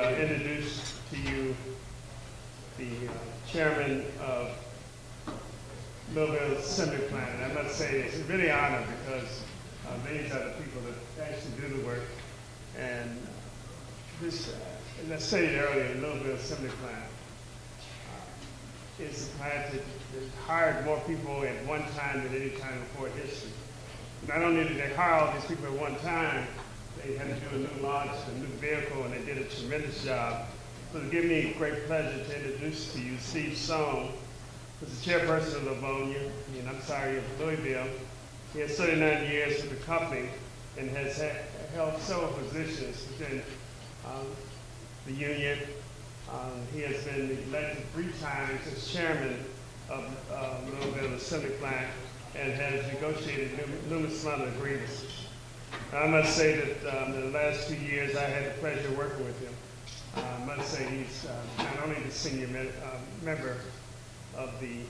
to introduce to you the chairman of Louisville Assembly Plan. And I must say it's really an honor because these are the people that actually do the work. And this, as I stated earlier, the Louisville Assembly Plan is a plan that hired more people at one time than any time before in history. Not only did they hire all these people at one time, they had to do a new launch, a new vehicle, and they did a tremendous job. So it gives me great pleasure to introduce to you Steve Sohn, who's the chairperson of Livonia, and I'm sorry, of Louisville. He has 39 years with the company and has held several positions within the union. He has been elected 3 times as chairman of Louisville Assembly Plant and has negotiated numerous amount of agreements. I must say that in the last 2 years I had the pleasure of working with him. I must say he's not only the senior member of the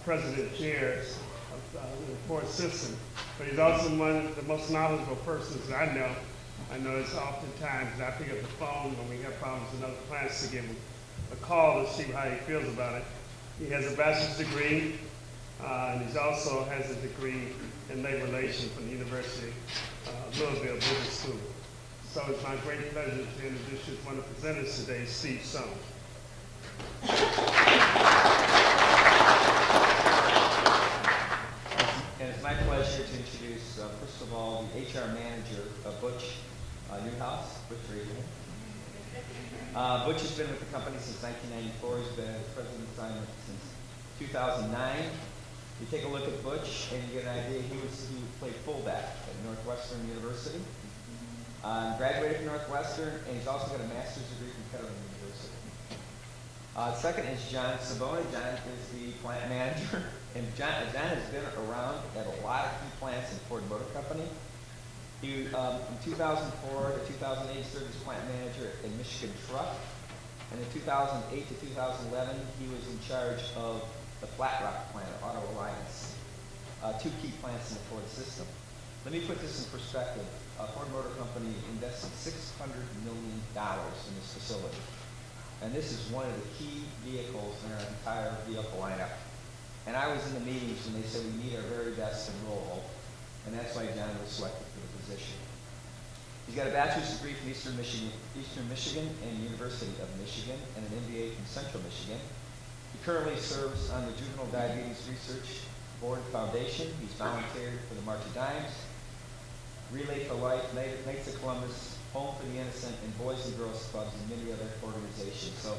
president chairs of the court system, but he's also one of the most knowledgeable persons that I know. I know it's oftentimes that I pick up the phone when we have problems in other plants to give him a call to see how he feels about it. He has a bachelor's degree, and he also has a degree in labor relations from the University of Louisville Business School. So it's my great pleasure to introduce you to one of the presenters today, Steve Sohn. And it's my pleasure to introduce, first of all, the HR manager of Butch, Newhouse. Butch, raise your hand. Butch has been with the company since 1994. He's been president of assignment since 2009. You take a look at Butch and you get an idea. He played fullback at Northwestern University. Graduated from Northwestern, and he's also got a master's degree from Kettering University. Second is John Savona. John is the plant manager, and John has been around at a lot of key plants in Ford Motor Company. He, from 2004 to 2008, served as plant manager in Michigan Truck, and in 2008 to 2011, he was in charge of the Flat Rock plant at Auto Alliance, 2 key plants in the Ford system. Let me put this in perspective. Ford Motor Company invested $600 million in this facility. And this is one of the key vehicles in our entire vehicle lineup. And I was in the meetings when they said we need our very best in Louisville, and that's why John was selected for the position. He's got a bachelor's degree from Eastern Michigan and University of Michigan, and an MBA from Central Michigan. He currently serves on the Juvenile Diabetes Research Board Foundation. He's volunteered for the March of Dimes, Relay for Life, Knights of Columbus, Home for the Innocent, and Boys and Girls Clubs, and many other organizations. So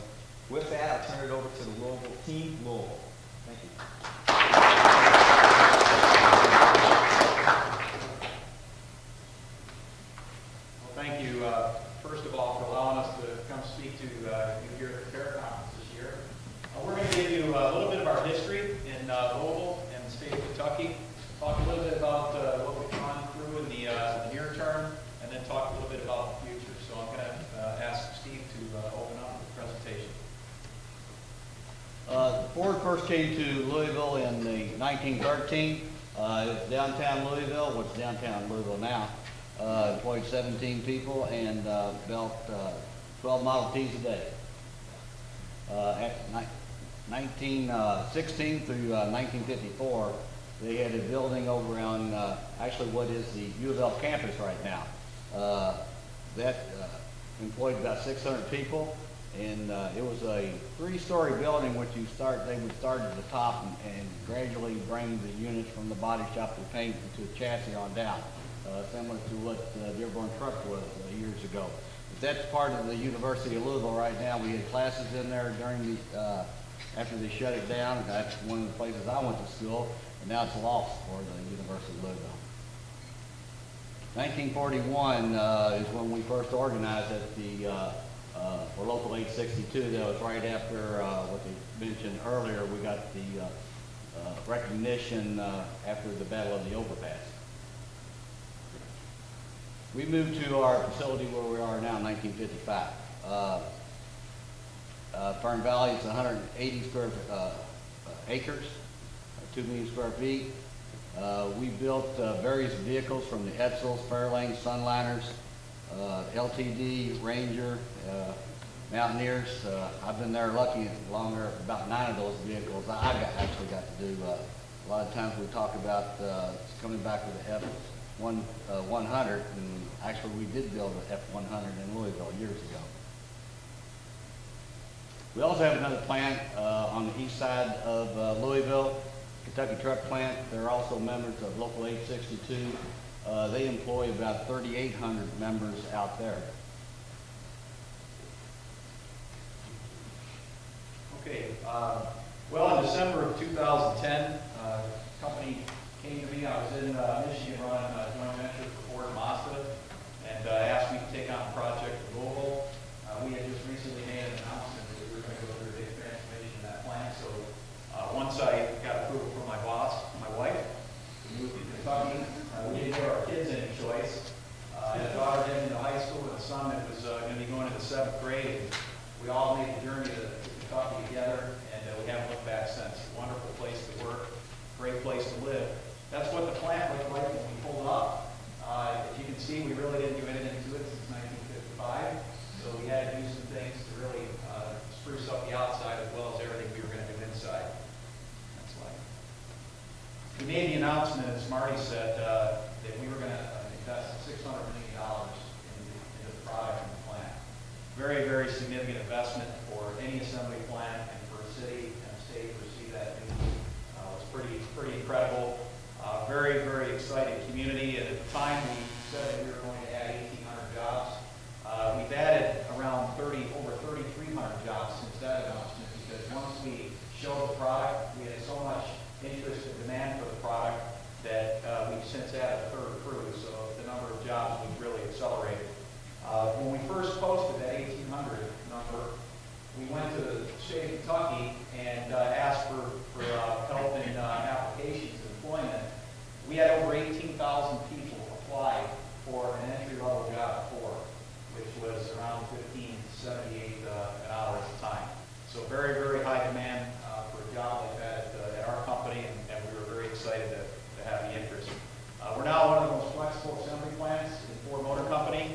with that, I'll turn it over to the Louisville team, Louisville. Thank you. Well, thank you, first of all, for allowing us to come speak to you here at the Fair Conference this year. We're going to give you a little bit of our history in Louisville and the state of Kentucky, talk a little bit about what we've gone through in the near term, and then talk a little bit about the future. So I'm going to ask Steve to open up the presentation. Ford first came to Louisville in 1913. It was downtown Louisville, what's downtown Louisville now. Employed 17 people and built 12 Model Ts a day. At 1916 through 1954, they had a building over on actually what is the U of L campus right now. That employed about 600 people, and it was a 3-story building. They would start at the top and gradually bring the units from the body shop to paint to the chassis on down, similar to what Dearborn Truck was years ago. But that's part of the University of Louisville right now. We had classes in there during the after they shut it down. That's one of the places I went to school, and now it's lost for the University of Louisville. 1941 is when we first organized at the for Local 862. That was right after what they mentioned earlier. We got the recognition after the Battle of the Overpass. We moved to our facility where we are now in 1955. Fern Valley is 180 square acres, 2 million square feet. We built various vehicles from the Edsels, Fairlanes, Sunliners, LTD, Ranger, Mountaineers. I've been there lucky longer, about 9 of those vehicles actually got to do. A lot of times we talk about coming back with the F-100, and actually we did build an F-100 in Louisville years ago. We also have another plant on the east side of Louisville, Kentucky Truck Plant. They're also members of Local 862. They employ about 3,800 members out there. Okay. Well, in December of 2010, a company came to me. I was in Michigan running a joint venture for Ford and Mazda, and asked me to take on a project in Louisville. We had just recently made an announcement that we were going to go through a big transformation in that plant. So once I got approval from my boss, my wife, we moved to Kentucky. We didn't give our kids any choice. I had a daughter getting into high school and a son that was going to be going into 7th grade. And we all made the journey to Kentucky together, and we haven't looked back since. Wonderful place to work, great place to live. That's what the plant looked like when we pulled up. As you can see, we really didn't do anything to it since 1955, so we had to do some things to really spruce up the outside as well as everything we were going to do inside. Next slide. We made the announcement, as Marty said, that we were going to invest $600 million into the product and the plant. Very, very significant investment for any assembly plant and for a city and a state to receive that news. It was pretty incredible. Very, very excited community. And at the time, we said that we were going to add 1,800 jobs. We've added around over 3,300 jobs since that announcement, because once we showed the product, we had so much interest and demand for the product that we've since added a third crew. So the number of jobs we've really accelerated. When we first posted that 1,800 number, we went to the state of Kentucky and asked for help in applications and employment. We had over 18,000 people apply for an entry-level job at Ford, which was around $15.78 an hour at the time. So very, very high demand for a job like that at our company, and we were very excited to have the interest. We're now one of the most flexible assembly plants in Ford Motor Company.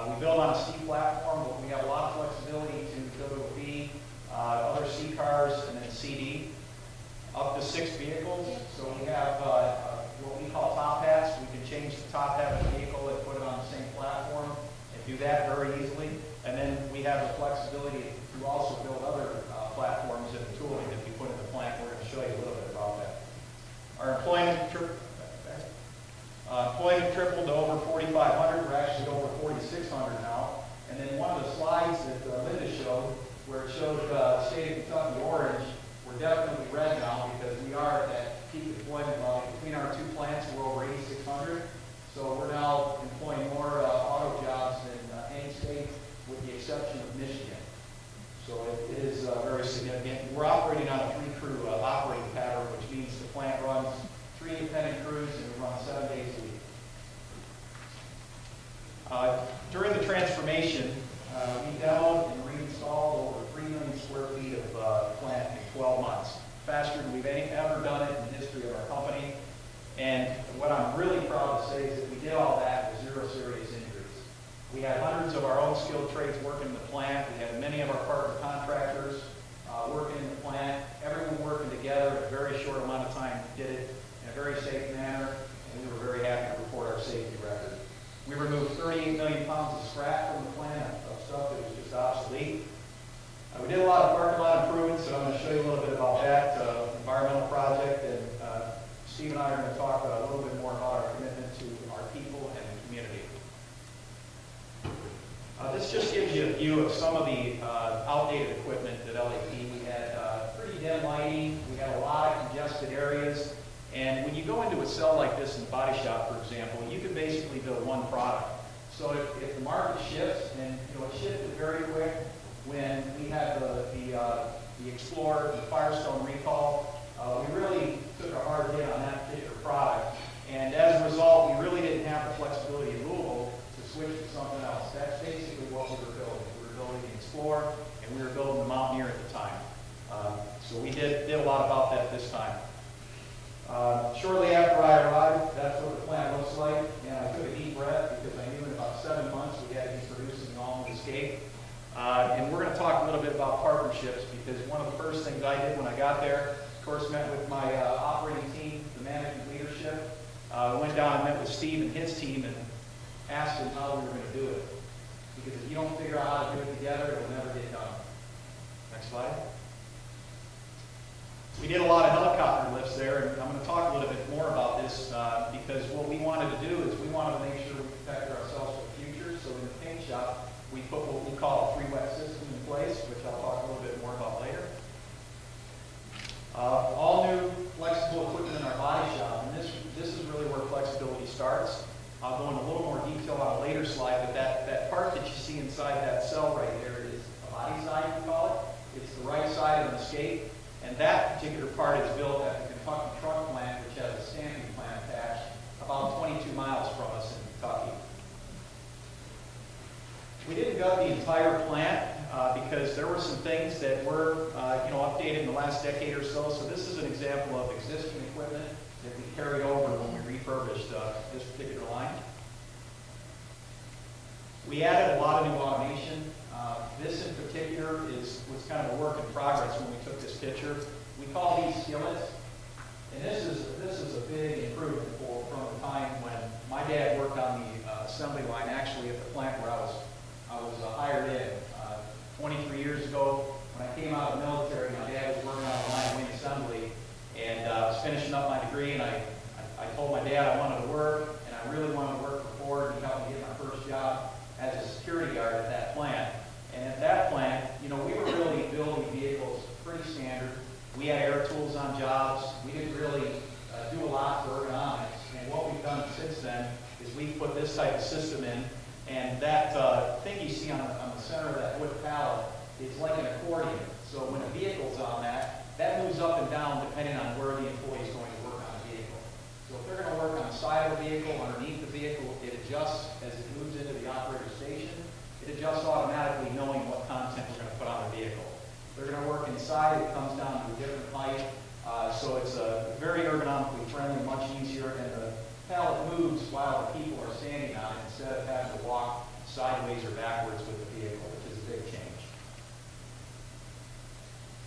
We build on a C platform, but we have a lot of flexibility to go to a B, other C cars, and then CD, up to 6 vehicles. So we have what we call top hats. We can change the top hat of the vehicle and put it on the same platform and do that very easily. And then we have the flexibility to also build other platforms and tooling that we put in the plant. We're going to show you a little bit about that. Our employment tripled to over 4,500. We're actually over 4,600 now. And then one of the slides that Linda showed, where it showed the state of Kentucky orange, we're definitely red now because we are at that peak employment level. Between our two plants, we're over 8,600. So we're now employing more auto jobs than any state, with the exception of Michigan. So it is very significant. We're operating on a 3-crew operating pattern, which means the plant runs 3 independent crews and we run 7 days a week. During the transformation, we demoed and reinstalled over 3 million square feet of plant in 12 months. Faster than we've ever done it in the history of our company. And what I'm really proud to say is that we did all that with 0 serious injuries. We had hundreds of our own skilled trades working in the plant. We had many of our partner contractors working in the plant. Everyone working together in a very short amount of time did it in a very safe manner, and we were very happy to report our safety record. We removed 38 million pounds of scrap from the plant of stuff that was just obsolete. We did a lot of parking lot improvements, so I'm going to show you a little bit about that environmental project, and Steve and I are going to talk a little bit more about our commitment to our people and the community. This just gives you a view of some of the outdated equipment at LAP. We had pretty dim lighting. We had a lot of congested areas. And when you go into a cell like this in the body shop, for example, you can basically build one product. So if the market shifts, and it shifted very quick when we had the Explorer, the Firestone recall, we really took a hard hit on that particular product. And as a result, we really didn't have the flexibility in Louisville to switch to something else. That's basically what we were building. We were building the Explorer, and we were building the Mountaineer at the time. So we did a lot about that this time. Shortly after I arrived, that's what the plant looks like, and I took a deep breath because I knew in about 7 months, we had to be producing an all-new Escape. And we're going to talk a little bit about partnerships, because one of the first things I did when I got there, of course, met with my operating team, the management leadership. Went down and met with Steve and his team and asked him how we were going to do it. Because if you don't figure out how to do it together, it'll never get done. Next slide. We did a lot of helicopter lifts there, and I'm going to talk a little bit more about this because what we wanted to do is we wanted to make sure we protected ourselves for the future. So in the paint shop, we put what we call a free wet system in place, which I'll talk a little bit more about later. All new flexible equipment in our body shop, and this is really where flexibility starts. I'll go into a little more detail on a later slide, but that part that you see inside that cell right there is a body side, we call it. It's the right side of an Escape, and that particular part is built at the Kentucky truck plant, which has a stamping plant attached about 22 miles from us in Kentucky. We didn't gut the entire plant because there were some things that were updated in the last decade or so. So this is an example of existing equipment that we carried over when we refurbished this particular line. We added a lot of new automation. This in particular was kind of a work in progress when we took this picture. We call these skillets. And this is a big improvement from the time when my dad worked on the assembly line, actually at the plant where I was hired in. 23 years ago, when I came out of the military, my dad was working on a line of wing assembly, and I was finishing up my degree, and I told my dad I wanted to work, and I really wanted to work for Ford. He helped me get my first job as a security guard at that plant. And at that plant, we were really building vehicles pretty standard. We had air tools on jobs. We didn't really do a lot for ergonomics. And what we've done since then is we've put this type of system in. And that thing you see on the center of that wood pallet is like an accordion. So when a vehicle's on that moves up and down depending on where the employee is going to work on the vehicle. So if they're going to work on the side of the vehicle, underneath the vehicle, it adjusts as it moves into the operator station. It adjusts automatically knowing what content we're going to put on the vehicle. If they're going to work inside, it comes down to a different height. So it's very ergonomically friendly, much easier, and the pallet moves while the people are standing on it instead of having to walk sideways or backwards with the vehicle, which is a big change.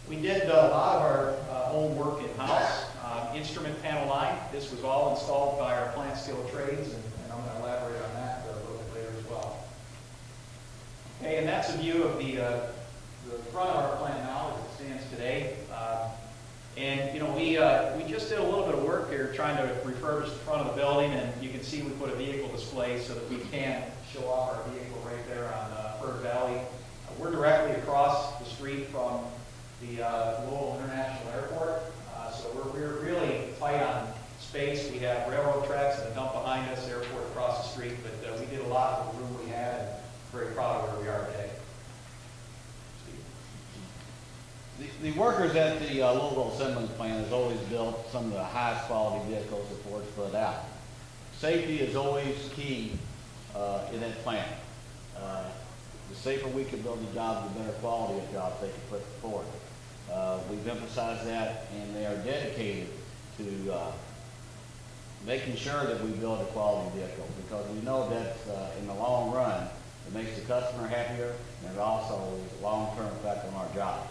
We did a lot of our own work in-house. Instrument panel line, this was all installed by our plant steel trades, and I'm going to elaborate on that a little bit later as well. Okay, and that's a view of the front of our plant now as it stands today. We just did a little bit of work here trying to refurbish the front of the building, and you can see we put a vehicle display so that we can show off our vehicle right there on Bird Valley. We're directly across the street from the Louisville International Airport, so we're really tight on space. We have railroad tracks and a dump behind us, airport across the street, but we did a lot with the room we had, and very proud of where we are today. The workers at the Louisville Assembly Plant has always built some of the highest quality vehicles that Ford's put out. Safety is always key in that plant. The safer we can build a job, the better quality of jobs they can put forward. We've emphasized that, and they are dedicated to making sure that we build a quality vehicle, because we know that in the long run, it makes the customer happier, and it also has a long-term effect on our jobs.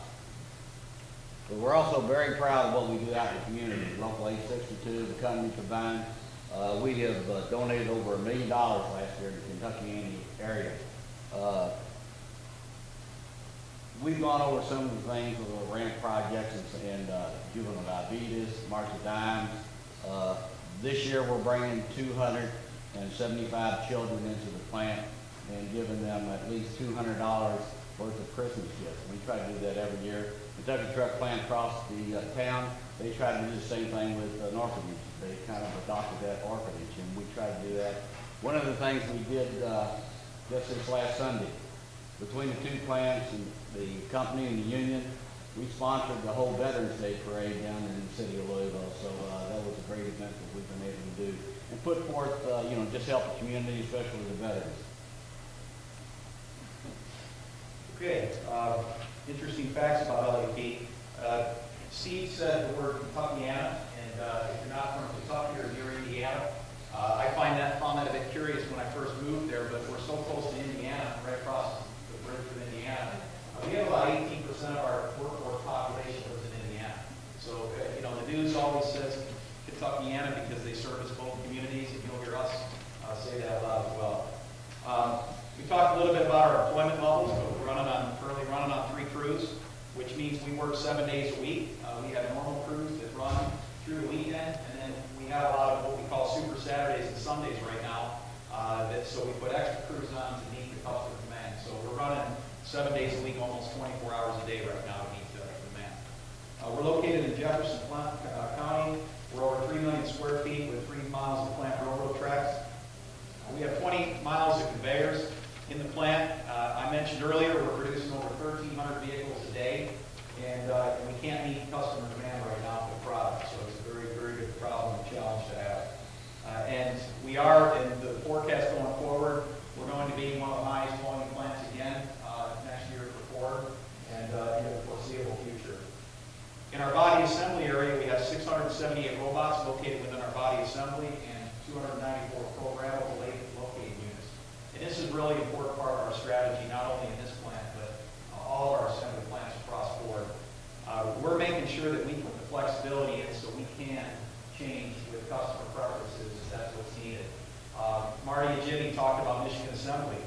But we're also very proud of what we do out in the community. Local 862, the company combined, we have donated over $1 million last year to the Kentucky area. We've gone over some of the things with the ramp projects and juvenile diabetes, March of Dimes. This year we're bringing 275 children into the plant and giving them at least $200 worth of Christmas gifts. We try to do that every year. Kentucky Truck Plant across the town, they try to do the same thing with an orphanage. They kind of adopted that orphanage, and we try to do that. One of the things we did just this last Sunday, between the two plants and the company and the union, we sponsored the whole Veterans Day parade down in the city of Louisville. So that was a great event that we've been able to do and put forth, just help the community, especially the veterans. Okay, interesting facts about LAP. Steve said the word Kentuckiana, and if you're not from Kentucky or near Indiana, found that a bit curious when I first moved there, but we're so close to Indiana, right across the bridge from Indiana. We have about 18% of our workforce population lives in Indiana. So, the news always says Kentuckiana because they service both communities, and you'll hear us say that loud as well. We talked a little bit about our employment levels, but we're currently running on 3 crews, which means we work 7 days a week. We have normal crews that run through the weekend, and then we have a lot of what we call super Saturdays and Sundays right now. So we put extra crews on to meet the customer demand. So we're running 7 days a week, almost 24 hours a day right now to meet the demand. We're located in Jefferson County. We're over 3 million square feet with 3 miles of plant railroad tracks. We have 20 miles of conveyors in the plant. I mentioned earlier we're producing over 1,300 vehicles a day, and we can't meet customer demand right now for the product, so it's a very, very good problem and challenge to have. And we are, in the forecast going forward, we're going to be one of the highest volume plants again next year for Ford and in the foreseeable future. In our body assembly area, we have 678 robots located within our body assembly and 294 programmable lathe locating units. And this is a really important part of our strategy, not only in this plant, but all of our assembly plants across Ford. We're making sure that we put the flexibility in so we can change with customer preferences if that's what's needed. Marty and Jimmy talked about Michigan Assembly.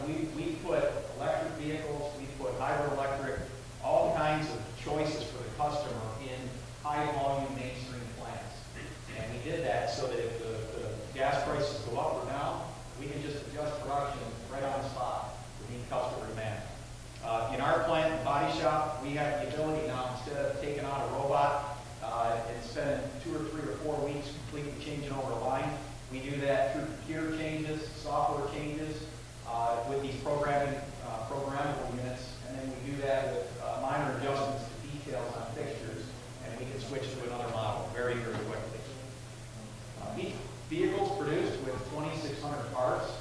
We put electric vehicles, we put hybrid electric, all kinds of choices for the customer in high volume mainstream plants. And we did that so that if the gas prices go up or down, we can just adjust production right on the spot to meet customer demand. In our plant and body shop, we have the ability now, instead of taking out a robot and spending 2 or 3 or 4 weeks completely changing over a line, we do that through computer changes, software changes, with these programmable units, and then we do that with minor adjustments to details on fixtures, and we can switch to another model very, very quickly. Each vehicle's produced with 2,600 parts,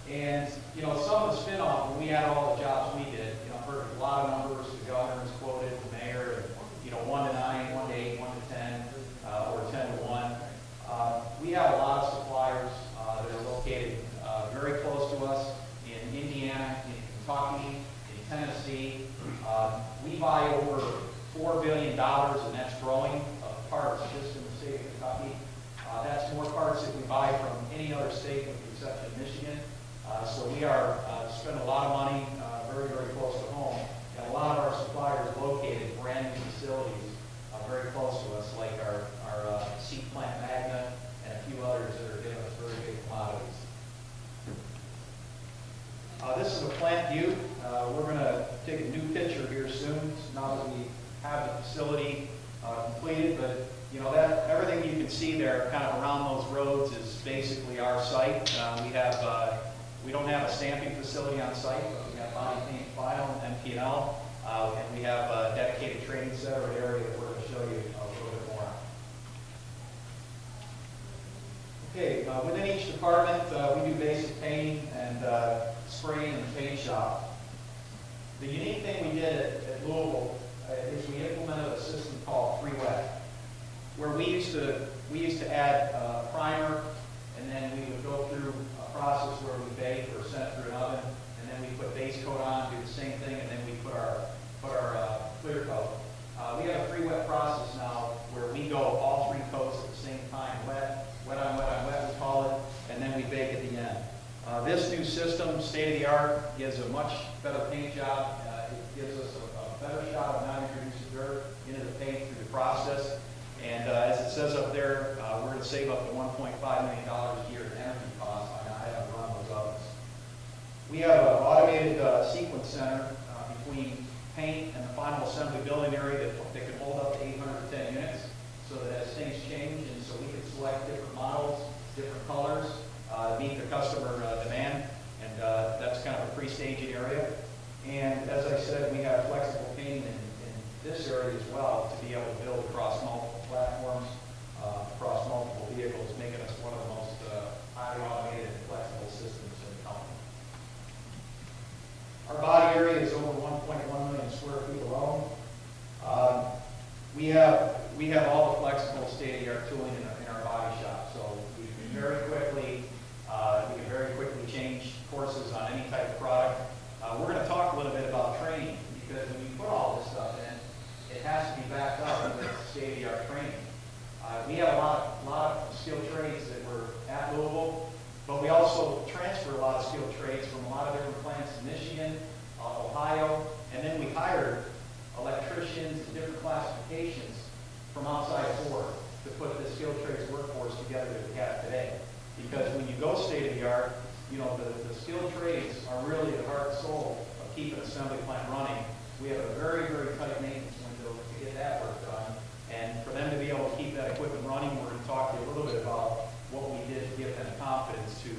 and some of the spin-off, when we had all the jobs we did, I've heard a lot of numbers, the governor's quoted, the mayor, and 1 to 9, 1 to 8, 1 to 10, or 10 to 1. We have a lot of suppliers that are located very close to us in Indiana, in Kentucky, in Tennessee. We buy over $4 billion, and that's growing, of parts just in the state of Kentucky. That's more parts that we buy from any other state with the exception of Michigan. So we are spending a lot of money very, very close to home. And a lot of our suppliers located brand new facilities very close to us, like our seat plant Magna and a few others that are giving us very big commodities. This is a plant view. We're going to take a new picture here soon, now that we have the facility completed. But that everything you can see there, kind of around those roads, is basically our site. We don't have a stamping facility on site, but we have body paint, final, and MP&L, and we have a dedicated training center area that we're going to show you a little bit more on. Okay, within each department, we do basic painting and spraying in the paint shop. The unique thing we did at Louisville is we implemented a system called pre-wet, where we used to add primer, and then we would go through a process where we bake or send it through an oven, and then we put base coat on, do the same thing, and then we put our clear coat. We have a pre-wet process now where we go all 3 coats at the same time, wet on wet on wet, we call it, and then we bake at the end. This new system, state-of-the-art, gives a much better paint job. It gives us a better shot of not introducing dirt into the paint through the process. And as it says up there, we're going to save up to $1.5 million a year in energy costs by not having to run those ovens. We have an automated sequence center between paint and the final assembly building area that can hold up to 810 units, so that as things change, and so we can select different models, different colors, meet the customer demand, and that's kind of a pre-staging area. And as I said, we have flexible painting in this area as well to be able to build across multiple platforms, across multiple vehicles, making us one of the most highly automated and flexible systems in the company. Our body area is over 1.1 million square feet alone. We have all the flexible state-of-the-art tooling in our body shop, so we've been very you know, the skilled trades are really the heart and soul of keeping an assembly plant running. We have a very, very tight maintenance window to get that work done. And for them to be able to keep that equipment running, we're going to talk to you a little bit about what we did to give them confidence to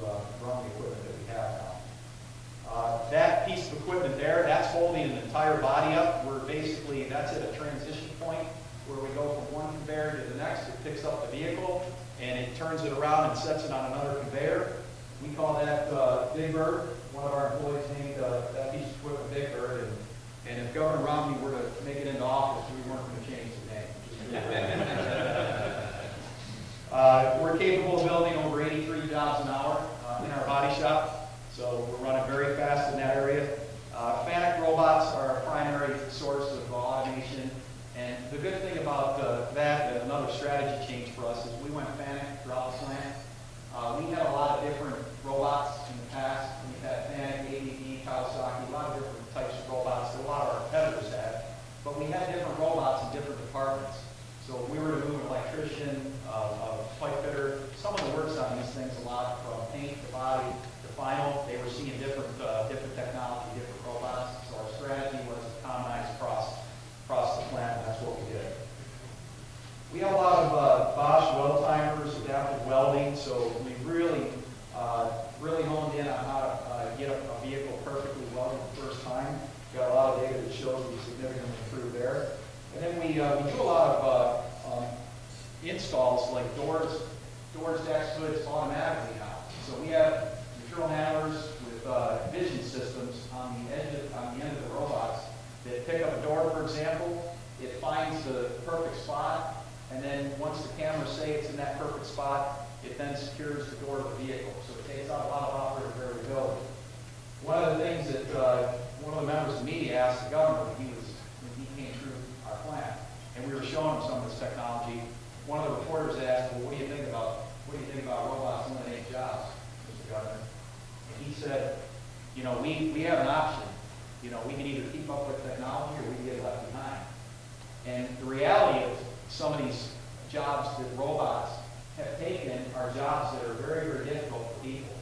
run the equipment that we have now. That piece of equipment there, that's holding an entire body up. We're basically, that's at a transition point where we go from one conveyor to the next. It picks up the vehicle and it turns it around and sets it on another conveyor. We call that Big Bird. One of our employees named that piece of equipment Big Bird. And if Governor Romney were to make it into office, we weren't going to change the name. We're capable of building over 83 jobs an hour in our body shop. So we're running very fast in that area. FANUC robots are our primary source of automation. And the good thing about that, another strategy change for us, is we went FANUC throughout the plant. We had a lot of different robots in the past. We've had FANUC, ABB, Kawasaki, a lot of different types of robots that a lot of our competitors had. But we had different robots in different departments. So if we were to move an electrician, a pipe fitter, someone that works on these things a lot, from paint to body to final, they were seeing different technology, different robots. So our strategy was to commonize across the plant, and that's what we did. We have a lot of Bosch weld timers, adaptive welding, so we really honed in on how to get a vehicle perfectly welded the first time. Got a lot of data that shows we significantly improved there. And then we do a lot of installs like doors, decks, hoods automatically now. So we have material handlers with vision systems on the end of the robots that pick up a door, for example. It finds the perfect spot, and then once the cameras say it's in that perfect spot, it then secures the door of the vehicle. So it takes out a lot of operator variability. One of the things that one of the members of the media asked the governor when he came through our plant, and we were showing him some of this technology. One of the reporters asked, "Well, what do you think about robots eliminating jobs, Mr. Governor?" And he said, "You know, we have an option. You know, we can either keep up with technology or we can get left behind." And the reality of some of these jobs that robots have taken are jobs that are very, very difficult for people.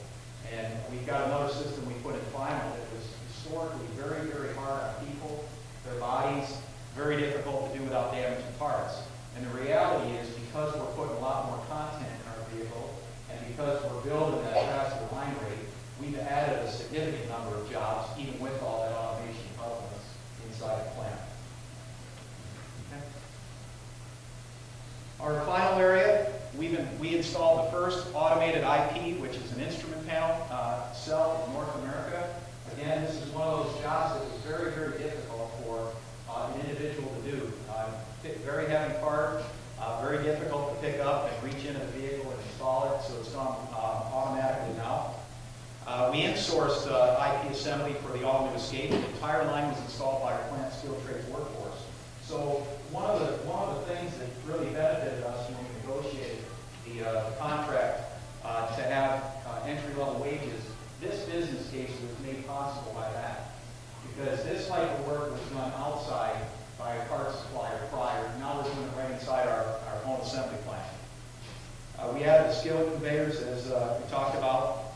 And we've got another system we put in final that was historically very, very hard on people, their bodies, very difficult to do without damaging parts. And the reality is, because we're putting a lot more content in our vehicle, and because we're building that faster line rate, we've added a significant number of jobs, even with all that automation helping us inside the plant. Okay. Our final area, we installed the first automated IP, which is an instrument panel cell in North America. Again, this is one of those jobs that was very, very difficult for an individual to do. Very heavy part, very difficult to pick up and reach into the vehicle and install it, so it's done automatically now. We insourced IP assembly for the all-new Escape. The entire line was installed by our plant skilled trades workforce. So one of the things that really benefited us when we negotiated the contract to have entry-level wages, this business case was made possible by that. Because this type of work was done outside by a parts supplier prior. Now we're doing it right inside our own assembly plant. We added the skilled conveyors, as we talked about.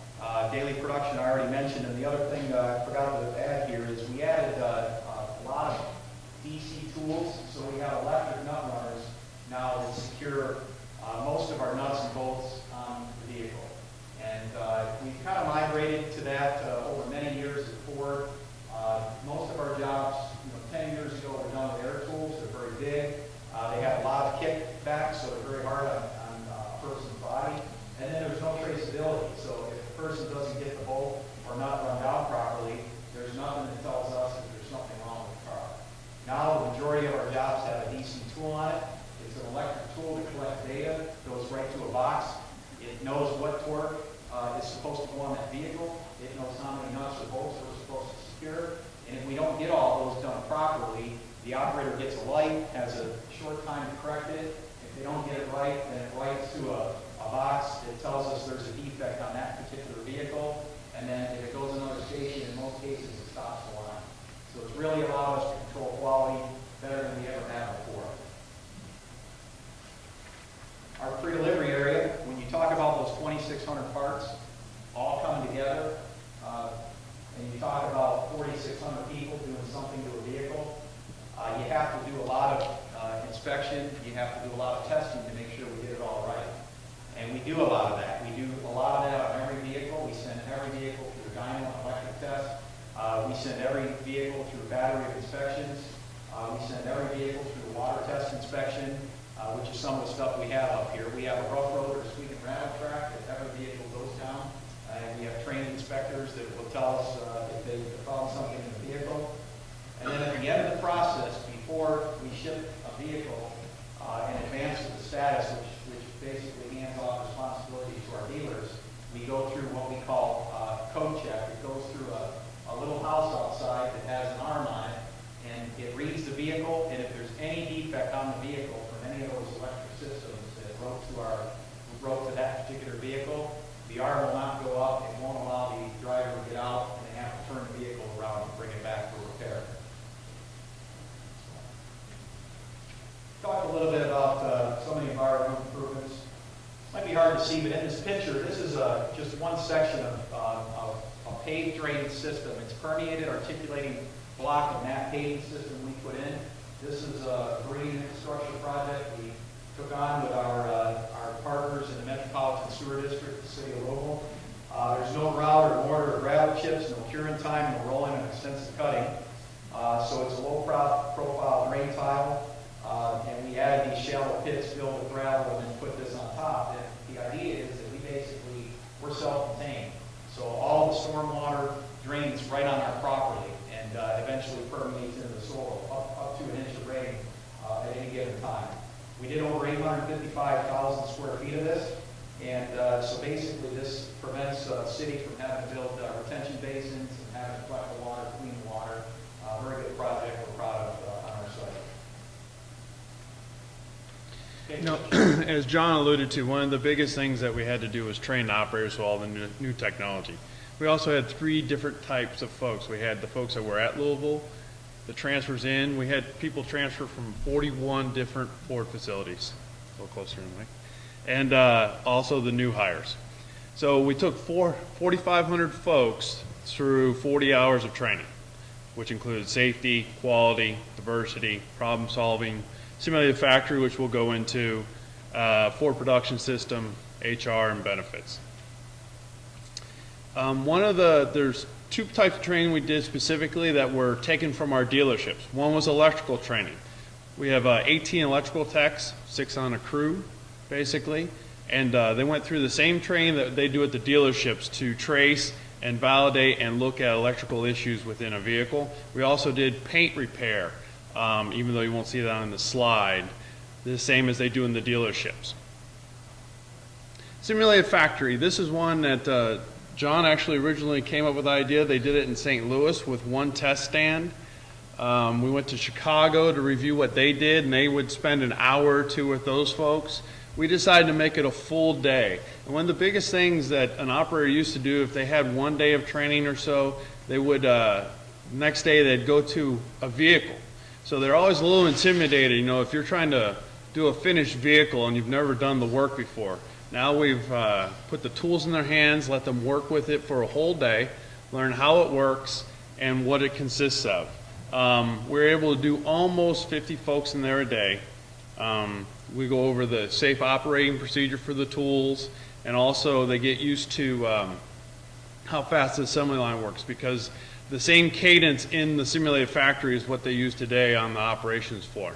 Daily production I already mentioned. And the other thing I forgot to add here is we added a lot of DC tools. So we have electric nut runners now that secure most of our nuts and bolts on the vehicle. And we've kind of migrated to that over many years at Ford. Most of our jobs, 10 years ago, were done with air tools. They're very big. They have a lot of kickback, so they're very hard on a person's body. And then there's no traceability. So if the person doesn't get the bolt or not run down properly, there's nothing that tells us that there's something wrong with the car. Now the majority of our jobs have a DC tool on it. It's an electric tool that collects data, goes right to a box. It knows what torque is supposed to go on that vehicle. It knows how many nuts or bolts we're supposed to secure. And if we don't get all those done properly, the operator gets a light, has a short time to correct it. If they don't get it right, then it writes to a box that tells us there's a defect on that particular vehicle. And then if it goes another station, in most cases it stops the line. So it's really allowed us to control quality better than we ever have before. Our pre-delivery area, when you talk about those 2,600 parts, all coming different people doing something to a vehicle. You have to do a lot of inspection. You have to do a lot of testing to make sure we get it all right. And we do a lot of that. We do a lot of that on every vehicle. We send every vehicle through a dyno and electric test. We send every vehicle through a battery of inspections. We send every vehicle through a water test inspection, which is some of the stuff we have up here. We have a rough road or a sweep and rattle track that every vehicle goes down. And we have trained inspectors that will tell us if they found something in the vehicle. And then at the end of the process, before we ship a vehicle in advance of the status, which basically hands off responsibility to our dealers, we go through what we call code check. It goes through a little house outside that has an arm on it, and it reads the vehicle, and if there's any defect on the vehicle from any of those electric systems that wrote to that particular vehicle, the arm will not go up. It won't allow the driver to get out, and they have to turn the vehicle around and bring it back for repair. Talk a little bit about some of the environmental improvements. Might be hard to see, but in this picture, this is just one section of a paved drainage system. It's permeated articulating block and mat paving system we put in. This is a green infrastructure project we took on with our partners in the Metropolitan Sewer District, the city of Louisville. There's no grout or mortar or gravel chips, no curing time, no rolling, and extensive cutting. So it's a low profile drain tile. And we added these shallow pits filled with gravel and then put this on top. And the idea is that we're self-contained. So all the stormwater drains right on our property and eventually permeates into the soil up to an inch of rain at any given time. We did over 855,000 square feet of this. And so basically this prevents the city from having to build retention basins and having to collect the water, clean the water. Very good project we're proud of on our site. You know, as John alluded to, one of the biggest things that we had to do was train the operators with all the new technology. We also had 3 different types of folks. We had the folks that were at Louisville, the transfers in. We had people transfer from 41 different Ford facilities. A little closer in the mic. And also the new hires. So we took 4,500 folks through 40 hours of training, which included safety, quality, diversity, problem solving, simulated factory, which we'll go into, Ford production system, HR, and benefits. There's 2 types of training we did specifically that were taken from our dealerships. One was electrical training. We have 18 electrical techs, 6 on a crew, basically, and they went through the same training that they do at the dealerships to trace and validate and look at electrical issues within a vehicle. We also did paint repair. Even though you won't see that on the slide, the same as they do in the dealerships. Simulated factory. This is one that John actually originally came up with the idea. They did it in St. Louis with 1 test stand. We went to Chicago to review what they did, and they would spend an hour or 2 with those folks. We decided to make it a full day. And one of the biggest things that an operator used to do, if they had 1 day of training or so, they would, next day they'd go to a vehicle. So they're always a little intimidated, you know, if you're trying to do a finished vehicle and you've never done the work before. Now we've put the tools in their hands, let them work with it for a whole day, learn how it works and what it consists of. We're able to do almost 50 folks in there a day. We go over the safe operating procedure for the tools, and also they get used to how fast the assembly line works, because the same cadence in the simulated factory is what they use today on the operations floor.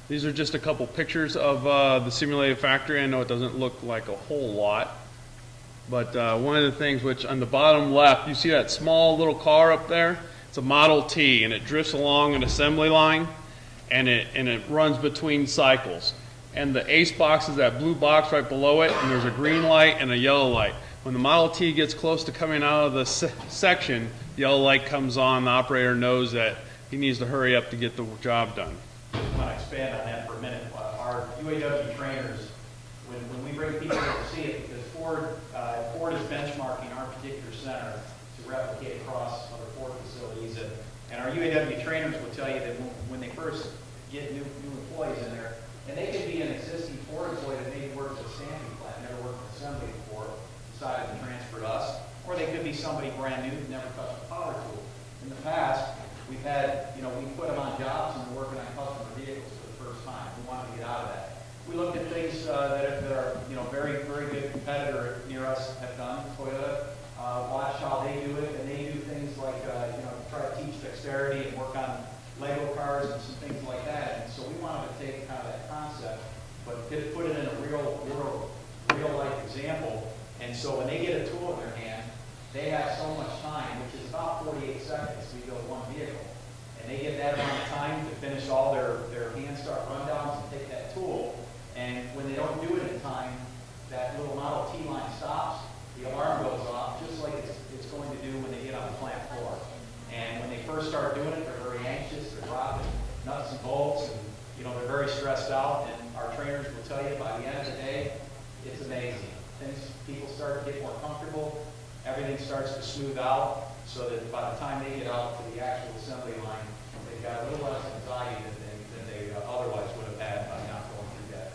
These are just a couple pictures of the simulated factory. I know it doesn't look like a whole lot, but one of the things which on the bottom left, you see that small little car up there? It's a Model T, and it drifts along an assembly line, and it runs between cycles. And the ACE box is that blue box right below it, and there's a green light and a yellow light. When the Model T gets close to coming out of the section, the yellow light comes on. The operator knows that he needs to hurry up to get the job done. I want to expand on that for a minute. Our UAW trainers, when we bring people to see it, because Ford is benchmarking our particular center to replicate across other Ford facilities, and our UAW trainers will tell you that when they first get new employees in there, and they can be an existing Ford employee that maybe works at a stamping plant, never worked at assembly before, decided to transfer to us. or they could be somebody brand new who never touched a power tool. In the past, we've had, we put them on jobs and we're working on customer vehicles for the first time. We wanted to get out of that. We looked at things that are, very, very good competitor near us have done. Toyota, watch how they do it, and they do things like, try to teach dexterity and work on Lego cars and some things like that. And so we wanted to take kind of that concept, but put it in a real life example. And so when they get a tool in their hand, they have so much time, which is about 48 seconds to build one vehicle. And they get that amount of time to finish all their hand start rundowns and take that tool. And when they don't do it in time, that little Model T line stops, the alarm goes off, just like it's going to do when they get on the plant floor. And when they first start doing it, they're very anxious, they're dropping nuts and bolts, and they're very stressed out. And our trainers will tell you by the end of the day, it's amazing. People start to get more comfortable, everything starts to smooth out, so that by the time they get out to the actual assembly line, they've got a little less anxiety than they otherwise would have had by not going through that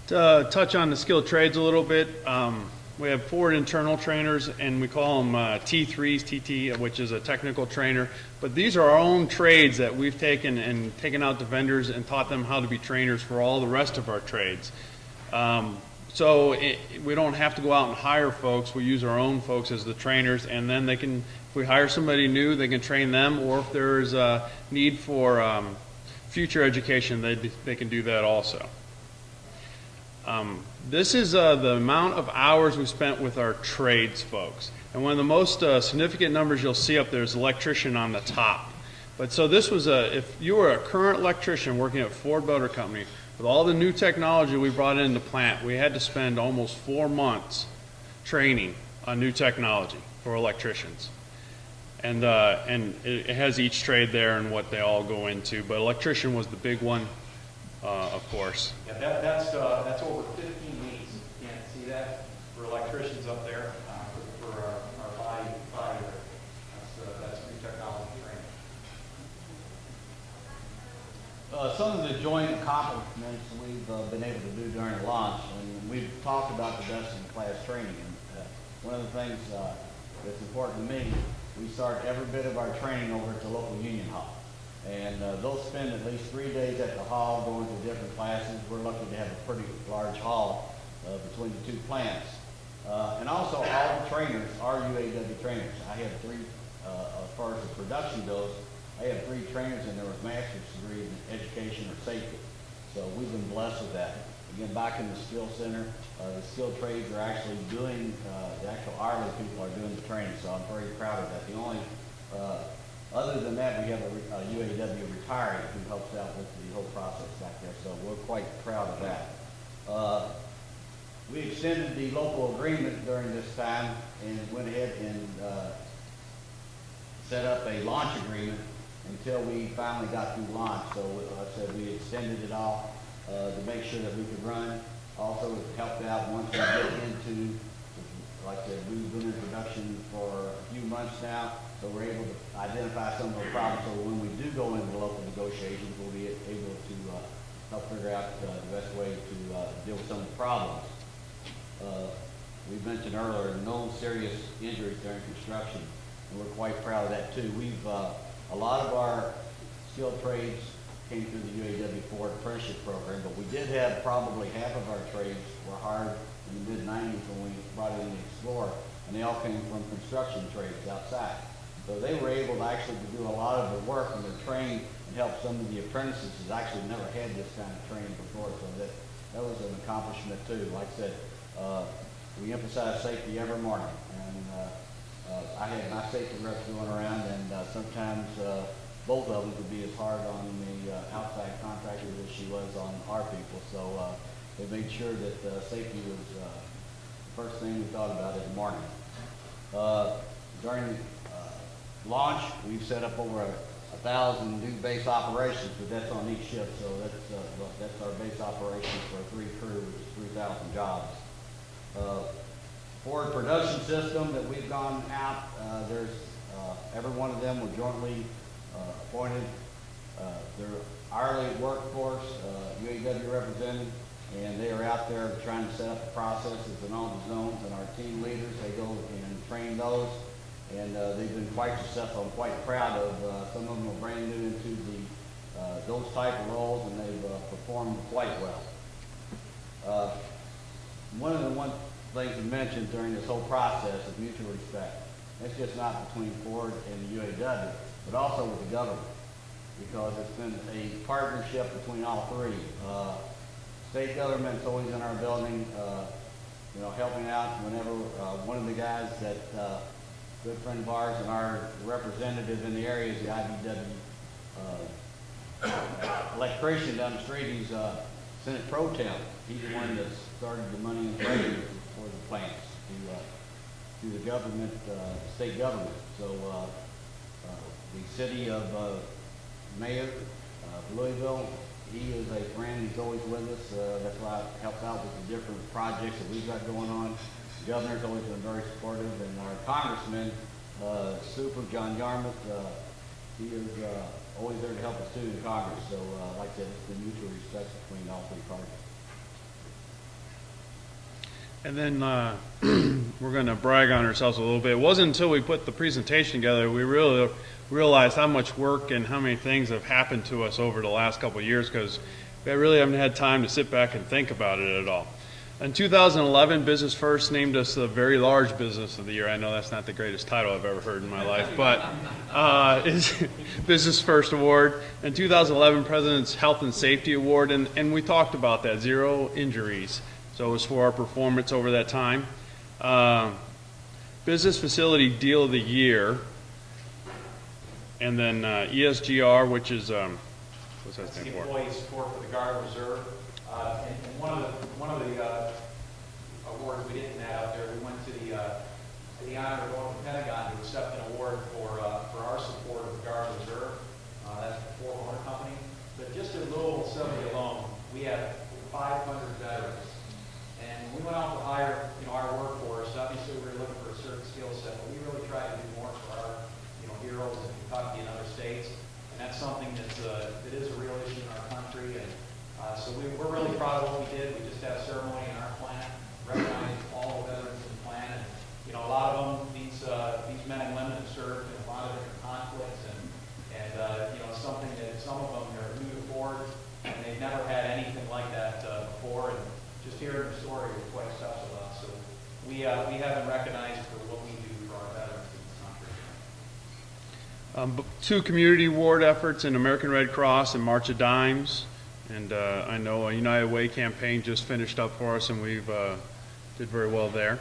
training. To touch on the skilled trades a little bit, we have 4 internal trainers, and we call them T3s, TT, which is a technical trainer. But these are our own trades that we've taken out to vendors and taught them how to be trainers for all the rest of our trades. We don't have to go out and hire folks. We use our own folks as the trainers, and then if we hire somebody new, they can train them, or if there's a need for future education, they can do that also. This is the amount of hours we spent with our trades folks. And one of the most significant numbers you'll see up there is electrician on the top. But so this was if you were a current electrician working at Ford Motor Company, with all the new technology we brought into the plant, we had to spend almost 4 months training on new technology for electricians. And it has each trade there and what they all go into, but electrician was the big one, of course. Yeah, that's over 15 weeks. You can't see that for electricians up there for our body. That's new technology training. Some of the joint accomplishments we've been able to do during the launch, and we've talked about the best in class training. And one of the things that's important to me, we start every bit of our training over at the local union hall. And they'll spend at least 3 days at the hall going to different classes. We're lucky to have a pretty large hall between the 2 plants. And also all the trainers are UAW trainers. I have 3, as far as the production goes, I have 3 trainers in there with master's degrees in education or safety. So we've been blessed with that. Again, back in the skill center, the skilled trades are actually doing, the actual hourly people are doing the training. So I'm very proud of that. The only, other than that, we have a UAW retiree who helps out with the whole process back there. So we're quite proud of that. We extended the local agreement during this time and went ahead and set up a launch agreement until we finally got through launch. So like I said, we extended it all to make sure that we could run. Also, it helped out once we get into, like I said, we've been in production for a few months now, so we're able to identify some of those problems. So when we do go into the local negotiations, we'll be able to help figure out the best way to deal with some of the problems. We mentioned earlier, no serious injuries during construction, and we're quite proud of that too. We've a lot of our skilled trades came through the UAW Ford apprenticeship program, but we did have probably half of our trades were hired in the mid-90s when we brought in the Explorer, and they all came from construction trades outside. So they were able to actually do a lot of the work, and they're trained and help some of the apprentices who actually never had this kind of training before. So that was an accomplishment too. Like I said, we emphasize safety every morning, and I had my safety reps going around, and sometimes both of them could be as hard on the outside contractors as she was on our people. So they made sure that safety was the first thing we thought about in the morning. During launch, we've set up over 1,000 new base operations, but that's on each shift. So that's our base operations for 3 crews, 3,000 jobs. Ford production system that we've gone out, there's every one of them were jointly appointed. Their hourly workforce, UAW represented, And they are out there trying to set up the processes and all the zones, and our team leaders, they go and train those. And they've been quite successful. I'm quite proud of some of them are brand new into those type of roles, and they've performed quite well. One of the things we mentioned during this whole process is mutual respect. It's just not between Ford and the UAW, but also with the government, because it's been a partnership between all three. State government's always in our building, you know, helping out whenever one of the guys that good friend of ours and our representative in the area is the IBW electrician down the street. He's Senate Pro Tem. He's the one that started the money and trade for the plants to the government, state government. So the city of Mayor Louisville, he is a friend. He's always with us. That's why he helps out with the different projects that we've got going on. The governor's always been very supportive, and our congressman, Super John Yarmouth, he is always there to help us too in Congress. So, like I said, it's the mutual respect between all three parties. And then we're going to brag on ourselves a little bit. It wasn't until we put the presentation together we really realized how much work and how many things have happened to us over the last couple of years, because we really haven't had time to sit back and think about it at all. In 2011, Business First named us the very large business of the year. I know that's not the greatest title I've ever heard in my life, but it's Business First Award. In 2011, President's Health and Safety Award, and we talked about that, 0 injuries. So it was for our performance over that time. Business Facility Deal of the Year, and then ESGR, which is, what's that That's stand the for? employee support for the Guard Reserve. And one of the awards we didn't add up there, we went to the honor of going to the Pentagon to accept an award for our support of the Guard Reserve. That's the Ford Motor Company. But just in Louisville City alone, we have 500 veterans. And when we went out to hire, our workforce, obviously we were looking for a certain skill set, but we really tried to do more for our, heroes in Kentucky and other states. And that's something that is a real issue in our country. And so we're really proud of what we did. We just had a ceremony in our plant, recognizing all the veterans in the plant. And, a lot of them, these men and women have served in a lot of different conflicts. And it's something that some of them are new to Ford, and they've never had anything like that before. And just hearing the story was quite special to us. So we have been recognized for what we do for our veterans in this country. 2 community award efforts in American Red Cross and March of Dimes. And I know a United Way campaign just finished up for us, and we've did very well there.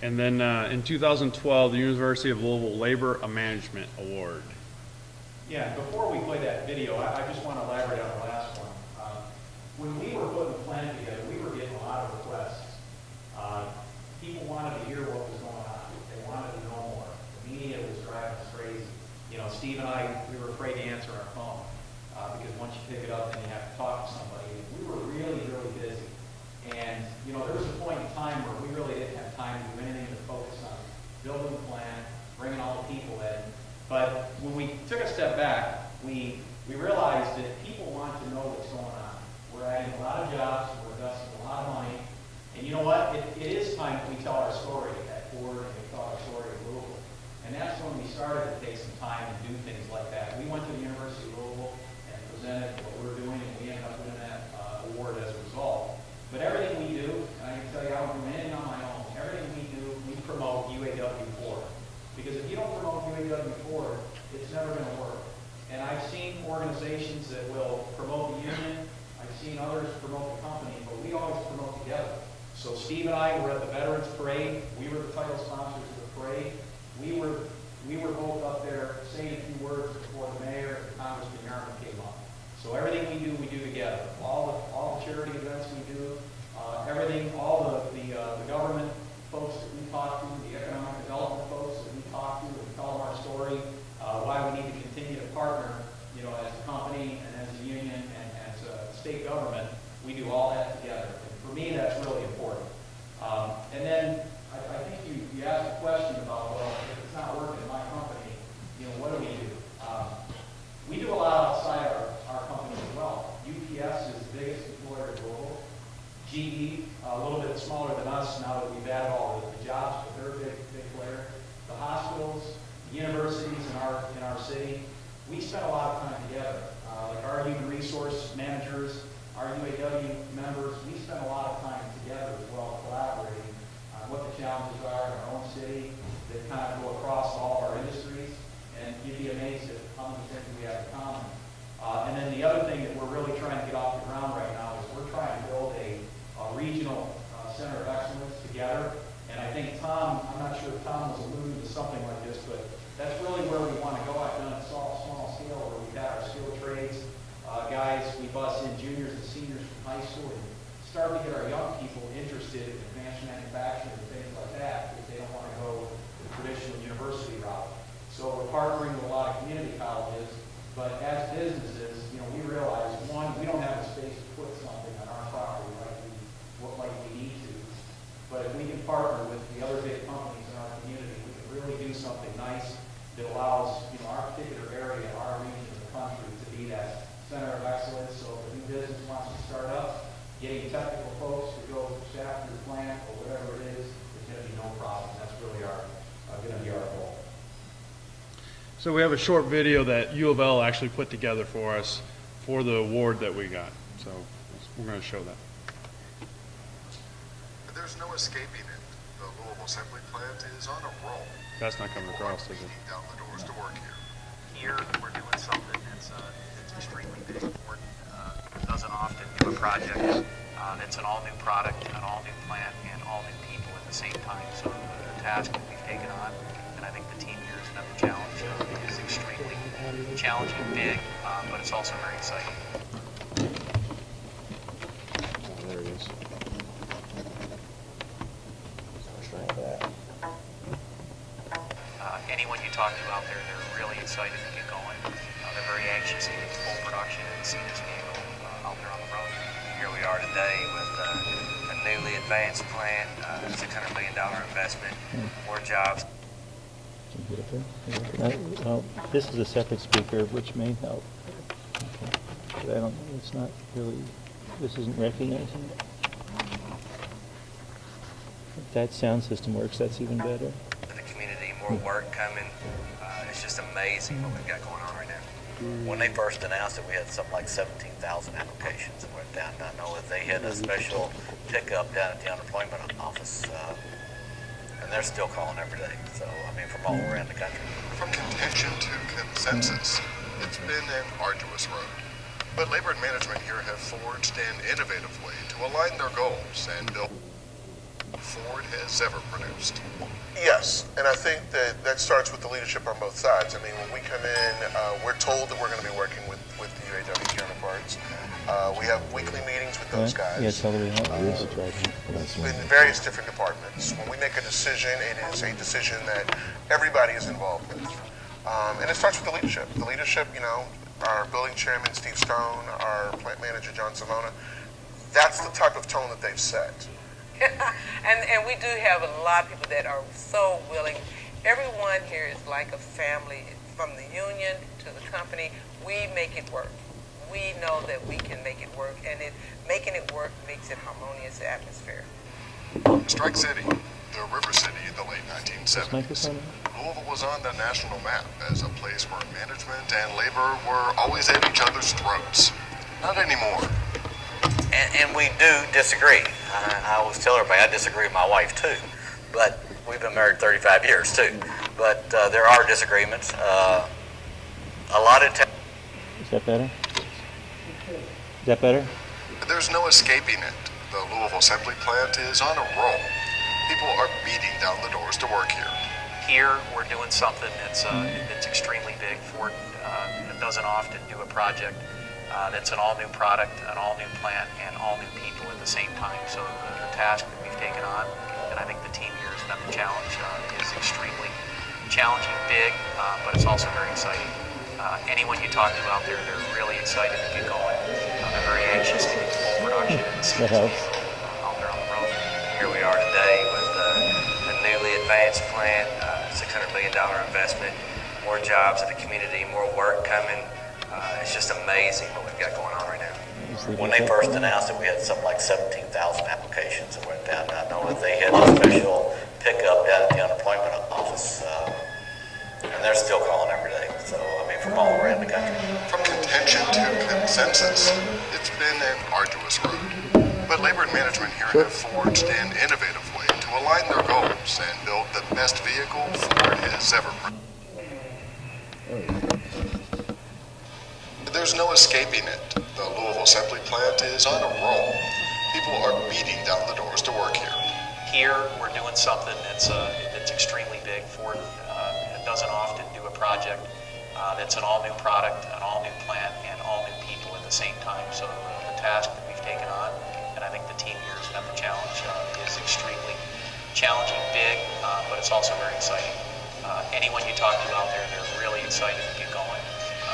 And then in 2012, the University of Louisville Labor Management Award. Yeah, before we play that video, I just want to elaborate on the last one. When we were putting the plan together, we were getting a lot of requests. People wanted to hear what was going on. They wanted to know more. The media was driving us crazy. Steve and I, we were afraid to answer our phone because once you pick it up, then you have to talk to somebody. We were really, really busy. And, there was a point in time where we really didn't have time to do anything to focus on building the plan, bringing all the people in. But when we took a step back, we realized that people want to know what's going on. We're adding a lot of jobs, we're investing a lot of money, and you know what? It is time that we tell our story at Ford and we tell our story at Louisville. And that's when we started to take some time and do things like that. We went to the University of Louisville and presented what we were doing, and we ended up winning that award as a result. But everything we do, and I can tell you I don't do anything on my own, everything we do, we promote UAW Ford. Because if you don't promote UAW Ford, it's never going to work. And I've seen organizations that will promote the union, I've seen others promote the company, but we always promote together. So Steve and I were at the Veterans Parade. We were the title sponsors of the parade. We were both up there saying a few words before the mayor and Congressman Yarmouth came up. So everything we do together. All the charity events we do, everything, all the government folks that we talk to, the economic development folks that we talk to, and we tell them our story, why we need to continue to partner, as a company and as a union and as a state government. We do all that together. And for me, that's really important. And then I think you asked a question. we spend a lot of time together. Like our human resource managers, our UAW members, we spend a lot of time together as well, collaborating on what the challenges are in our own city that kind of go across all of our industries. And you'd be amazed at how many things we have in common. And then the other thing that we're really trying to get off the ground right now is we're trying to build a regional center of excellence together. And I think Tom, I'm not sure if Tom was alluding to something like this, but that's really where we want to go. I've done it small scale where we've got our skilled trades guys, we bus in juniors and seniors from high school and start to get our young people interested in advanced manufacturing and things like that because they don't want to go the traditional university route. So we're partnering with a lot of community colleges, but as businesses, we realize, one, we don't have the space to put something on our property like we need to. But if we can partner with the other big companies in our community, we can really do something nice that allows, our particular area, our region of the country to be that center of excellence. So if a new business wants to start up, getting technical folks to go staff your plant or whatever it is going to be no problem. That's really going to be our goal. So we have a short video that U of L actually put together for us for the award that we got. So we're going to show that. There's no escaping it. The Louisville Assembly Plant is on a roll. That's not coming across, is it? Beating down the doors to work here. Here, we're doing something that's extremely big. It doesn't often do a project that's an all-new product, an all-new plant, and all new people at the same time. So the task that we've taken on, and I think the team here has met the challenge, is extremely challenging, big, but it's also very exciting. Oh, there it is. Anyone you talk to out there, they're really excited to get going. They're very anxious to get to full production and see this vehicle out there on the road. Here we are today with a newly advanced plant, $600 million investment, more jobs. Well, this is a separate speaker, which may help. Okay. But it's not really, this isn't recognizing it. If that sound system works, that's even better. The community, more work coming. It's just amazing what we've got going on right now. When they first announced it, we had something like 17,000 applications that went down. I know that they had a special pickup down at the unemployment office, and they're still calling every day. So, from all around the country. From contention to consensus, it's been an arduous road. But labor and management here have forged an innovative way to align their goals and build Ford has ever produced. Yes, and I think that starts with the leadership on both sides. When we come in, we're told that we're going to be working with the UAW counterparts. We have weekly meetings with those guys. Yeah, totally. In various different departments. When we make a decision, it is a decision that everybody is involved with. And it starts with the leadership. The leadership, our building chairman, Steve Stone, our plant manager, John Savona, that's the type of tone that they've set. and we do have a lot of people that are so willing. Everyone here is like a family, from the union to the company. We make it work. We know that we can make it work, and making it work makes it harmonious atmosphere. Strike City, the river city in the late 1970s. Louisville was on the national map as a place where management and labor were always at each other's throats. Not anymore. And we do disagree. I always tell everybody I disagree with my wife too, but we've been married 35 years too. But there are disagreements. A lot of times. Is that better? Is that better? There's no escaping it. The Louisville Assembly Plant is on a roll. People are beating down the doors to work here. Here we're doing something that's extremely big. Ford doesn't often do a project that's an all-new product, an all-new plant, and all new people at the same time. So the task that we've taken on, and I think the team here has met the challenge, is extremely challenging, big, but it's also very exciting. Anyone you talk to out there, they're really excited to get going. They're very anxious to get to full production and see this vehicle out there on the road. Here we are today with a newly advanced plant, $600 million investment, more jobs in the community, more work coming. It's just amazing what we've got going on right now. When they first announced it, we had something like 17,000 applications that went down. I know that they had a special pickup down at the unemployment office, and they're still calling every day. So, from all around the contention to consensus, it's been an arduous road. But labor and management here have forged an innovative way to align their goals and build the best vehicle Ford has ever produced. There's no escaping it. The Louisville assembly plant is on a roll. People are beating down the doors to work here. Here, we're doing something that's extremely big. Ford doesn't often do a project that's an all-new product, an all-new plant, and all new people at the same time. So the task that we've taken on, and I think the team here has met the challenge, is extremely challenging, big, but it's also very exciting. Anyone you talk to out there, they're really excited to get going.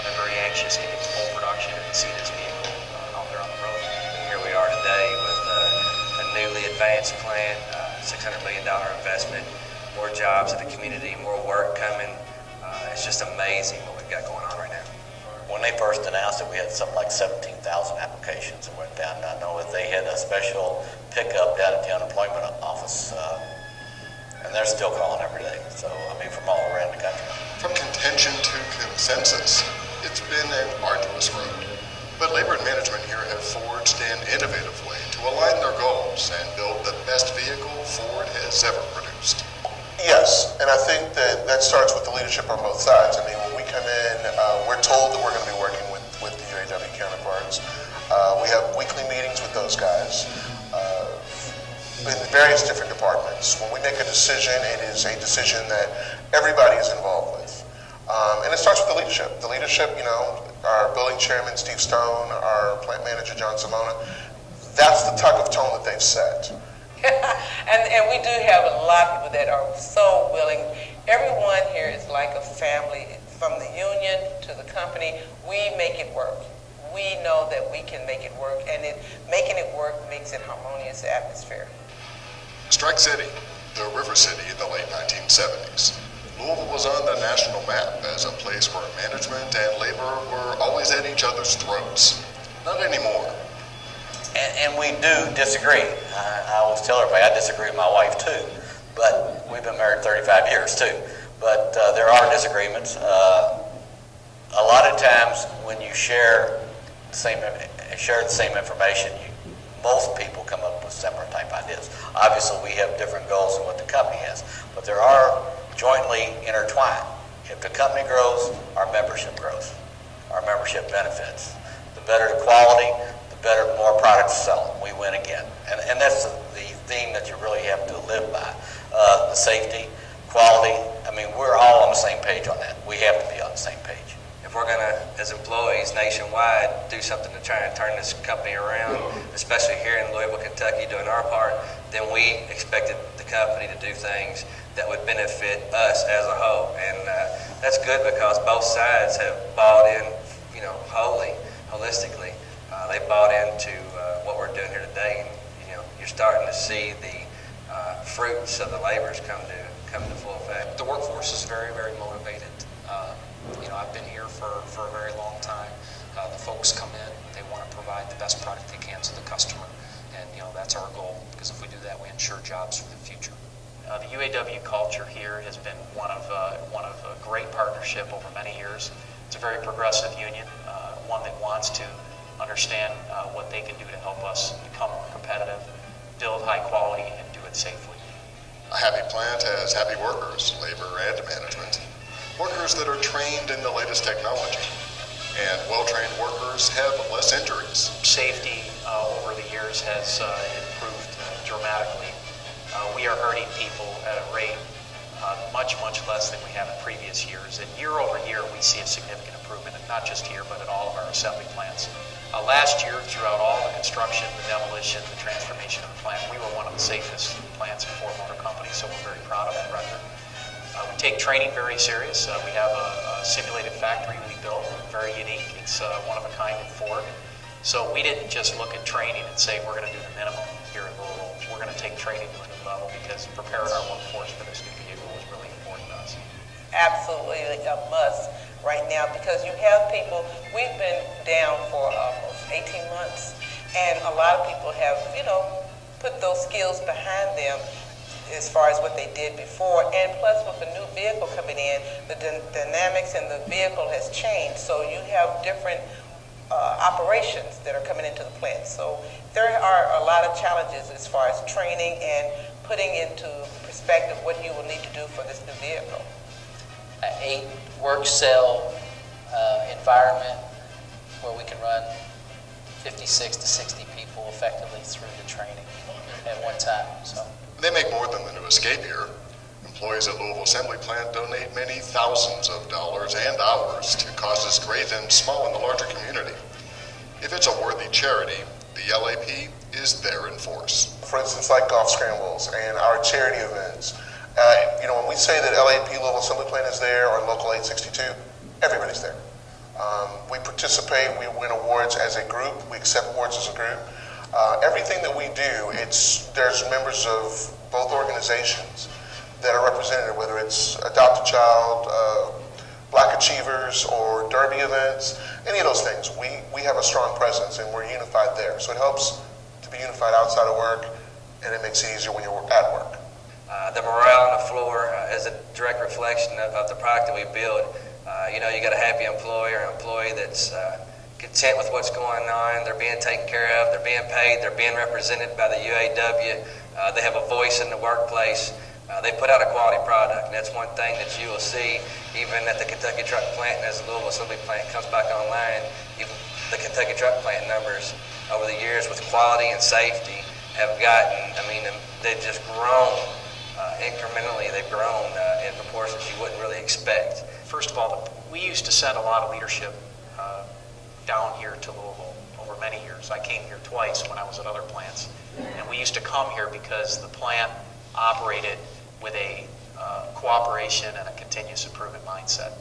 They're very anxious to get to full production and see this vehicle out there on the road. Here we are today with a newly advanced plant, $600 million investment, more jobs in the community, more work coming. It's just amazing what we've got going on right now. When they first announced it, we had something like 17,000 applications that went down. I know that they had a special pickup down at the unemployment office, and they're still calling every day. So, I mean, from all around the country. From contention to consensus, it's been an arduous road. But labor and management here have forged an innovative way to align their goals and build the best vehicle Ford has ever produced. Yes, and I think that starts with the leadership on both sides. I mean, when we come in, we're told that we're going to be working with the UAW counterparts. We have weekly meetings with those guys in various different departments. When we make a decision, it is a decision that everybody is involved with. And it starts with the leadership. The leadership, you know, our building chairman, Steve Stone, our plant manager, John Savona, that's the type of tone that they've set. and we do have a lot of people that are so willing. Everyone here is like a family. From the union to the company, we make it work. We know that we can make it work, and making it work makes it harmonious atmosphere. Strike City, the river city in the late 1970s. Louisville was on the national map as a place where management and labor were always at each other's throats. Not anymore. And we do disagree. I always tell everybody I disagree with my wife too, but we've been married 35 years too. But there are disagreements. A lot of times when you share the same information, most people come up with similar type ideas. Obviously, we have different goals than what the company has, but there are jointly intertwined. If the company grows, our membership grows. Our membership benefits. The better the quality, the better, more products sell. We win again. And that's the theme that you really have to live by. The safety, quality, I mean, we're all on the same page on that. We have to be on the same page. If we're going to, as employees nationwide, do something to try and turn this company around, especially here in Louisville, Kentucky, doing our part, then we expected the company to do things that would benefit us as a whole. And that's good because both sides have bought in, you know, holistically. They bought into what we're doing here today, and you know, you're starting to see the fruits of the labors come to full effect. The workforce is very, very motivated. You know, I've been here for a very long time. The folks come in, they want to provide the best product they can to the customer, and you know, that's our goal, because if we do that, we ensure jobs for the future. The UAW culture here has been one of a great partnership over many years. It's a very progressive union, one that wants to understand what they can do to help us become more competitive, build high quality, and do it safely. A happy plant has happy workers, labor and management. Workers that are trained in the latest technology. And well-trained workers have less injuries. Safety over the years has improved dramatically. We are hurting people at a rate much, much less than we have in previous years. And year over year, we see a significant improvement, and not just here, but at all of our assembly plants. Last year, throughout all the construction, the demolition, the transformation of the plant, we were one of the safest plants in Ford Motor Company, so we're very proud of that record. We take training very serious. We have a simulated factory we built, very unique. It's one of a kind in Ford. So we didn't just look at training and say we're going to do the minimum here in Louisville. We're going to take training to a new level because preparing our workforce for this new vehicle was really important to us. Absolutely a must right now, because you have people, we've been down for almost 18 months, and a lot of people have, you know, put those skills behind them as far as what they did before, and plus with the new vehicle coming in, the dynamics in the vehicle has changed, so you have different operations that are coming into the plant. So there are a lot of challenges as far as training and putting into perspective what you will need to do for this new vehicle. A work cell environment where we can run 56 to 60 people effectively through the training at one time. So They make more than the new Escape here. Employees at Louisville Assembly Plant donate many thousands of dollars and hours to causes great and small in the larger community. If it's a worthy charity, the LAP is there in force. For instance, like golf scrambles and our charity events. When we say that LAP Louisville Assembly Plant is there, or Local 862, everybody's there. We participate, we win awards as a group, we accept awards as a group. Everything that we do, there's members of both organizations that are represented, whether it's Adopt a Child, Black Achievers, or Derby events, any of those things. We have a strong presence and we're unified there. So it helps to be unified outside of work, and it makes it easier when you're at work. The morale on the floor is a direct reflection of the product that we build. You got a happy employee or an employee that's content with what's going on. They're being taken care of. They're being paid. They're being represented by the UAW. They have a voice in the workplace. They put out a quality product, and that's one thing that you will see even at the Kentucky Truck Plant, and as the Louisville Assembly Plant comes back online. Even the Kentucky Truck Plant numbers over the years with quality and safety have gotten, they've just grown incrementally. They've grown in proportions you wouldn't really expect. First of all, we used to send a lot of leadership down here to Louisville over many years. I came here twice when I was at other plants. And we used to come here because the plant operated with a cooperation and a continuous improvement mindset.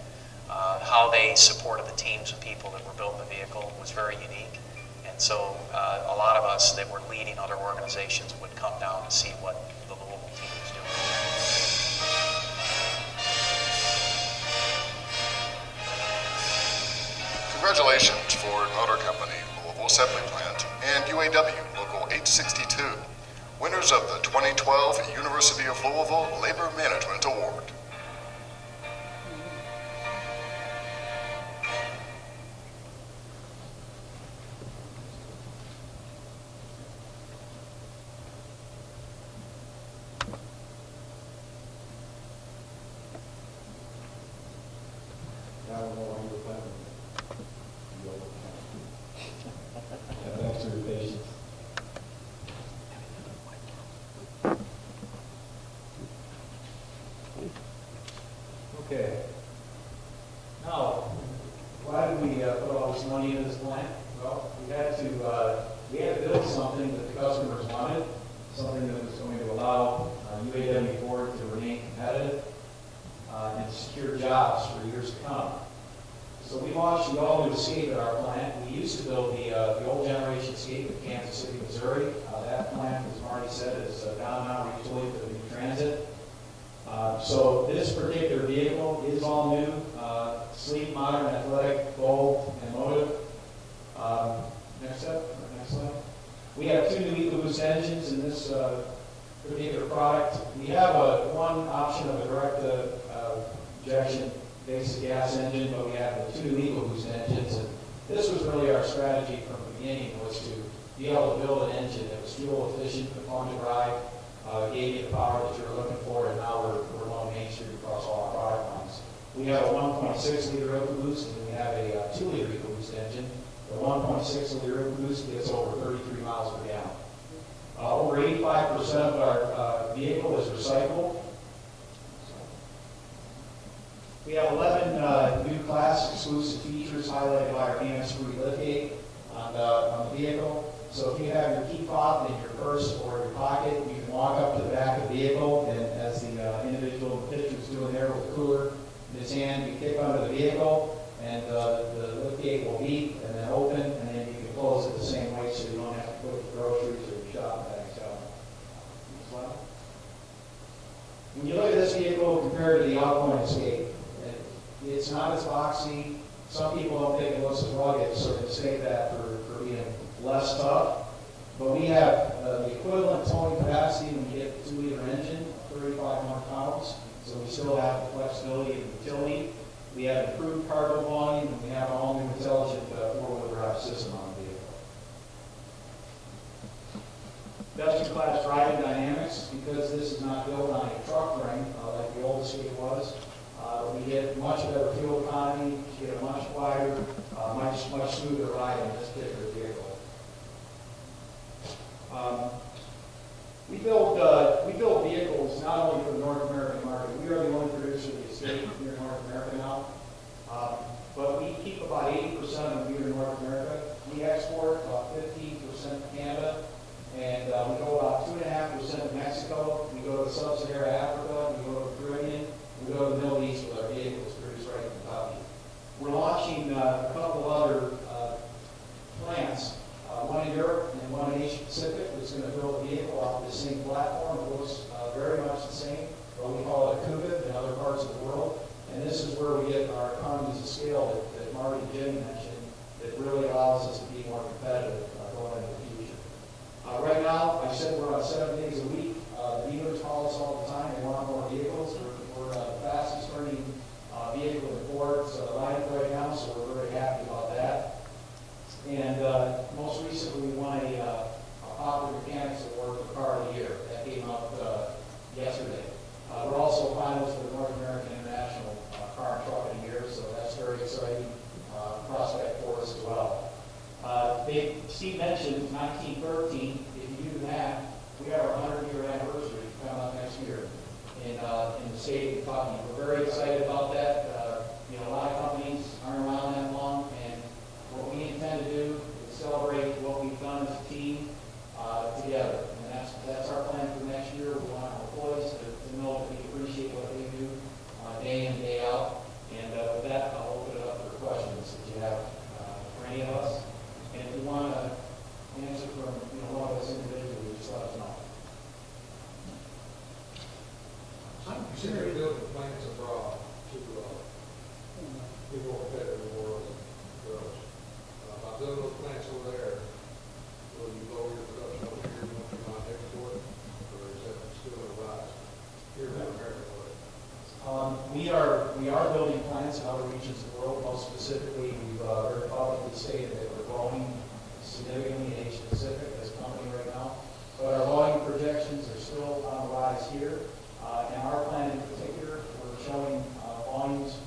How they supported the teams of people that were building the vehicle was very unique. And so a lot of us that were leading other organizations would come down to see what the Louisville team was doing. Congratulations Ford Motor Company, Louisville Assembly Plant, and UAW Local 862, winners of the 2012 University of Louisville Labor Management Award. Thanks for your patience. Okay. Now, why did we put all this money into this plant? Well, we had to build something that the customers wanted, something that was going to allow UAW Ford to remain competitive and secure jobs for years to come. So we launched the all-new Escape at our plant. We used to build the old generation Escape in Kansas City, Missouri. That plant, as Marty said, is gone now regionally for the new transit. So this particular vehicle is all new, sleek, modern, athletic, bold, and motive. Next slide. We have two new EcoBoost engines in this particular product. We have one option of a direct injection basic gas engine, but we have the two new EcoBoost engines. And this was really our strategy from the beginning, was to be able to build an engine that was fuel efficient, fun to drive, gave you the power that you were looking for, and now we're on Main Street across all our product lines. We have a 1.6 liter EcoBoost, and we have a 2 liter EcoBoost engine. The 1.6 liter EcoBoost gets over 33 miles per gallon. Over 85% of our vehicle is recyclable. We have 11 new class exclusive features highlighted by our hands-free liftgate on the vehicle. So if you have your key fob in your purse or your pocket, you can walk up to the back of the vehicle, and as the individual in the picture is doing there with the cooler in his hand, you kick under the vehicle, and the liftgate will beep and then open, and then you can close it the same way so you don't have to put your groceries or your shopping bags out. When you look at this vehicle compared to the outgoing Escape, it's not as boxy. Some people don't think it looks as rugged, so they say that for being less tough. But we have the equivalent towing capacity when you get the 2 liter engine, 3,500 pounds. So we still have the flexibility and utility. we have improved cargo volume, and we have an all-new intelligent four-wheel drive system on the vehicle. Best-in-class driving dynamics, because this is not built on a truck frame like the old Escape was. We get much better fuel economy, we get a much wider, much smoother ride in this particular vehicle. We build vehicles not only for the North American market. We are the only producer of the Escape here in North America now. But we keep about 80% of them here in North America. We export about 15% to Canada, and we go about 2.5% to Mexico. We go to Sub-Saharan Africa. We go to the Caribbean. We go to the Middle East with our vehicles produced right in Kentucky. We're launching a couple other plants, one in Europe and one in Asia Pacific, that's going to build a vehicle off the same platform. It looks very much the same, but we call it a CUBID in other parts of the world. And this is where we get our economies of scale that Marty and Jim mentioned that really allows us to be more competitive going into the future. Right now, I said we're on 7 days a week. The dealers call us all the time. They want more vehicles. We're the fastest turning vehicle in Ford's lineup right now, so we're very happy about that. And most recently, we won a Popular Mechanics Award for Car of the Year. That came out yesterday. We're also finalists for the North American International Car and Truck of the Year, so that's very exciting prospect for us as well. Steve mentioned 1913. If you do that, we have our 100-year anniversary coming up next year in the state of Kentucky. We're very excited about that. A lot of companies aren't around that long, and what we intend to do is celebrate what we've done as a team together. And that's our plan for next year. We want our employees to know that we appreciate what they do day in and day out. And with that, I'll open it up for questions that you have for any of us. And if you want to answer from one of us individually, just let us know. I'm considering building plants abroad to be more competitive in the world and girls. By building those plants over there, will you lower your production over here once you might export, or is that still a rise here in America? We are building plants in other regions of the world. Most specifically, we've very publicly stated that we're growing significantly in Asia Pacific as a company right now. But our volume projections are still on the rise here. And our plan in particular, we're showing volumes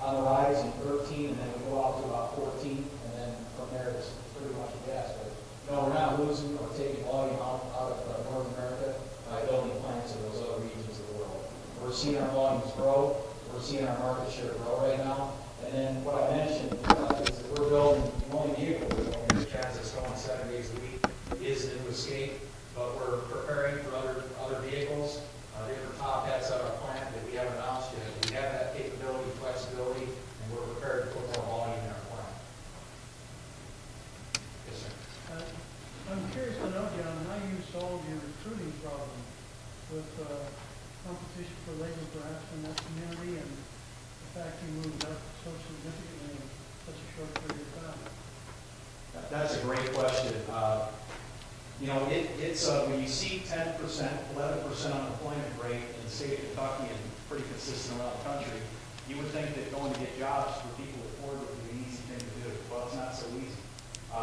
on the rise in 13, and then we go out to about 14, and then from there it's pretty much a guess. But no, we're not losing or taking volume out of North America by building plants in those other regions of the world. We're seeing our volumes grow. We're seeing our market share grow right now. And then what I mentioned is that we're building the only vehicle we're building that has us going 7 days a week is the new Escape, but we're preparing for other vehicles. Different top hats at our plant that we haven't announced yet. We have that capability, flexibility, and we're prepared to put more volume in our plant. Yes, sir. I'm curious to know, John, how you solve your recruiting problem with competition for labor perhaps in that community and the fact you moved up so significantly in such a short period of time. That's a great question. It's when you see 10%, 11% unemployment rate in the state of Kentucky and pretty consistent around the country, you would think that going to get jobs for people at Ford would be an easy thing to do. Well, it's not so easy.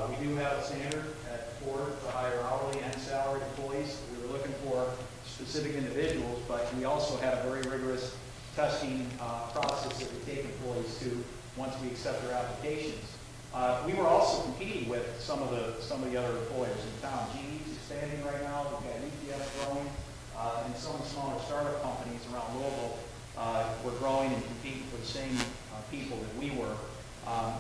We do have a standard at Ford to hire hourly and salaried employees. We were looking for specific individuals, but we also had a very rigorous testing process that we take employees to once we accept their applications. We were also competing with some of the other employers in town. GE's expanding right now. We've got UPS growing, and some of the smaller startup companies around Louisville were growing and competing for the same people that we were.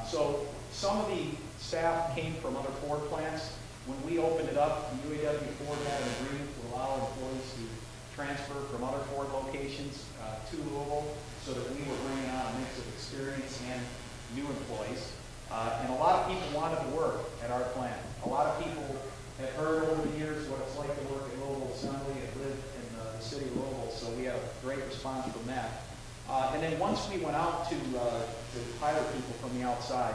So some of the staff came from other Ford plants. When we opened it up, the UAW Ford had an agreement to allow employees to transfer from other Ford locations to Louisville, so that we were bringing on a mix of experience and new employees. And a lot of people wanted to work at our plant. A lot of people have heard over the years what it's like to work at Louisville Assembly and live in the city of Louisville, so we had a great response from that. And then once we went out to hire people from the outside,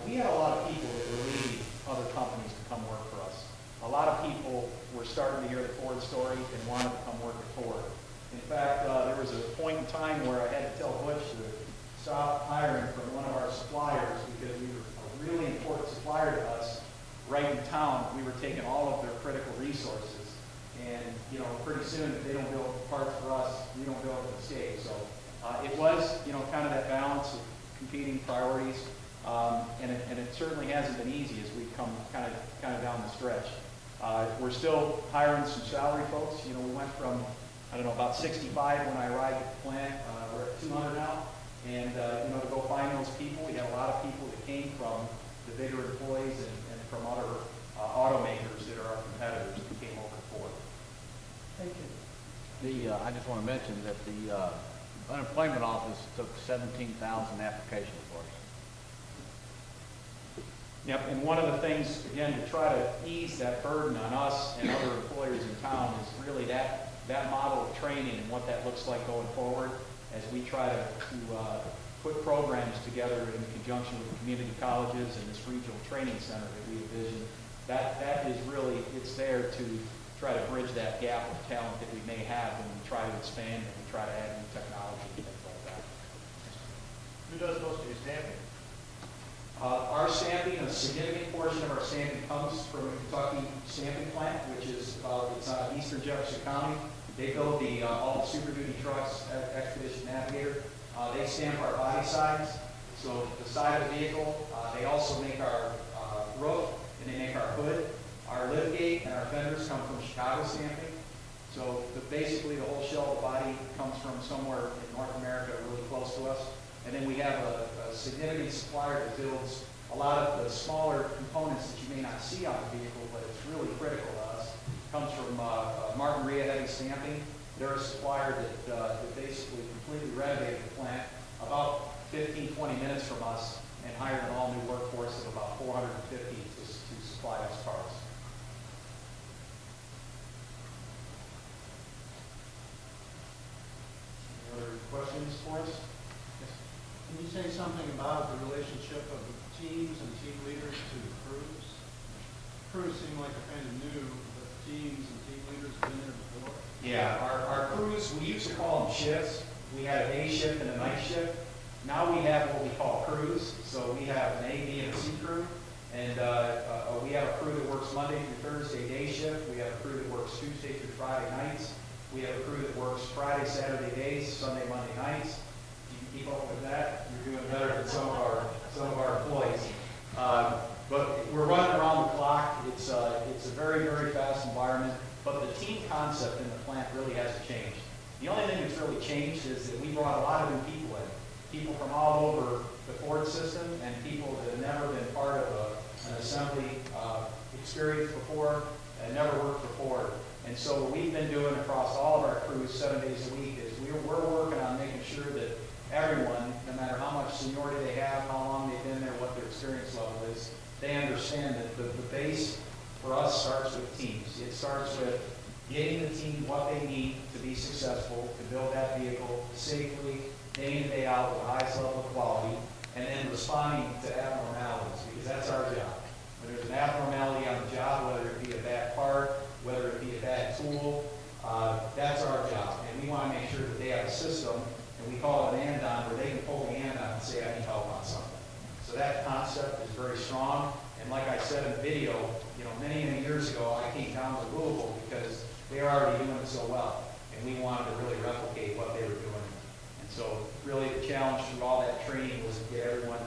we had a lot of people that were leaving other companies to come work for us. A lot of people were starting to hear the Ford story and wanted to come work at Ford. In fact, there was a point in time where I had to tell Butch, the stopped hiring from one of our suppliers because we were a really important supplier to us right in town. We were taking all of their critical resources. And, you know, pretty soon, if they don't build parts for us, we don't build for the state. So it was, you know, kind of that balance of competing priorities. And it certainly hasn't been easy as we've come kind of down the stretch. We're still hiring some salary folks. You know, we went from, I don't know, about 65 when I arrived at the plant. We're at 200 now. And, you know, to go find those people, we had a lot of people that came from the bigger employees and from other automakers that are our competitors that came over to Ford. Thank you. I just want to mention that the unemployment office took 17,000 applications for us. Yep, and one of the things, again, to try to ease that burden on us and other employers in town is really that model of training and what that looks like going forward as we try to put programs together in conjunction with community colleges and this regional training center that we envision. That is really, it's there to try to bridge that gap of talent that we may have when we try to expand and we try to add new technology and things like that. Who does most of your stamping? Our stamping, a significant portion of our stamping comes from a Kentucky stamping plant, which is it's eastern Jefferson County. They build all the Super Duty trucks, Expedition Navigator. They stamp our body sides, so the side of the vehicle. They also make our roof, and they make our hood. Our lift gate and our fenders come from Chicago stamping. So basically the whole shell of the body comes from somewhere in North America really close to us. And then we have a significant supplier that builds a lot of the smaller components that you may not see on the vehicle, but it's really critical to us. It comes from Martin Rhea Heavy Stamping. They're a supplier that basically completely renovated the plant about 15, 20 minutes from us and hired an all-new workforce of about 450 to supply us parts. Any other questions for us? Can you say something about the relationship of the teams and team leaders to the crews? Crews seem like they're kind of new, but teams and team leaders have been there before. Yeah, our crews, we used to call them shifts. We had a day shift and a night shift. Now we have what we call crews. So we have an A, B, and a C crew. And we have a crew that works Monday through Thursday day shift. We have a crew that works Tuesday through Friday nights. We have a crew that works Friday, Saturday days, Sunday, Monday nights. Keep up with that. You're doing better than some of our employees. But we're running around the clock. It's a very, very fast environment. But the team concept in the plant really hasn't changed. The only thing that's really changed is that we brought a lot of new people in. People from all over the Ford system and people that have never been part of an assembly experience before and never worked for Ford. And so what we've been doing across all of our crews 7 days a week is we're working on making sure that everyone, no matter how much seniority they have, how long they've been there, what their experience level is, they understand that the base for us starts with teams. It starts with getting the team what they need to be successful, to build that vehicle safely, day in and day out with the highest level of quality, and then responding to abnormalities, because that's our job. When there's an abnormality on the job, whether it be a bad part, whether it be a bad tool, that's our job. And we want to make sure that they have a system, and we call it an and-on, where they can pull the and-on and say, I need help on something. So that concept is very strong. And like I said in the video, many, many years ago, I came down to Louisville because they were already doing it so well. And we wanted to really replicate what they were doing. And so really the challenge through all that training was to get everyone,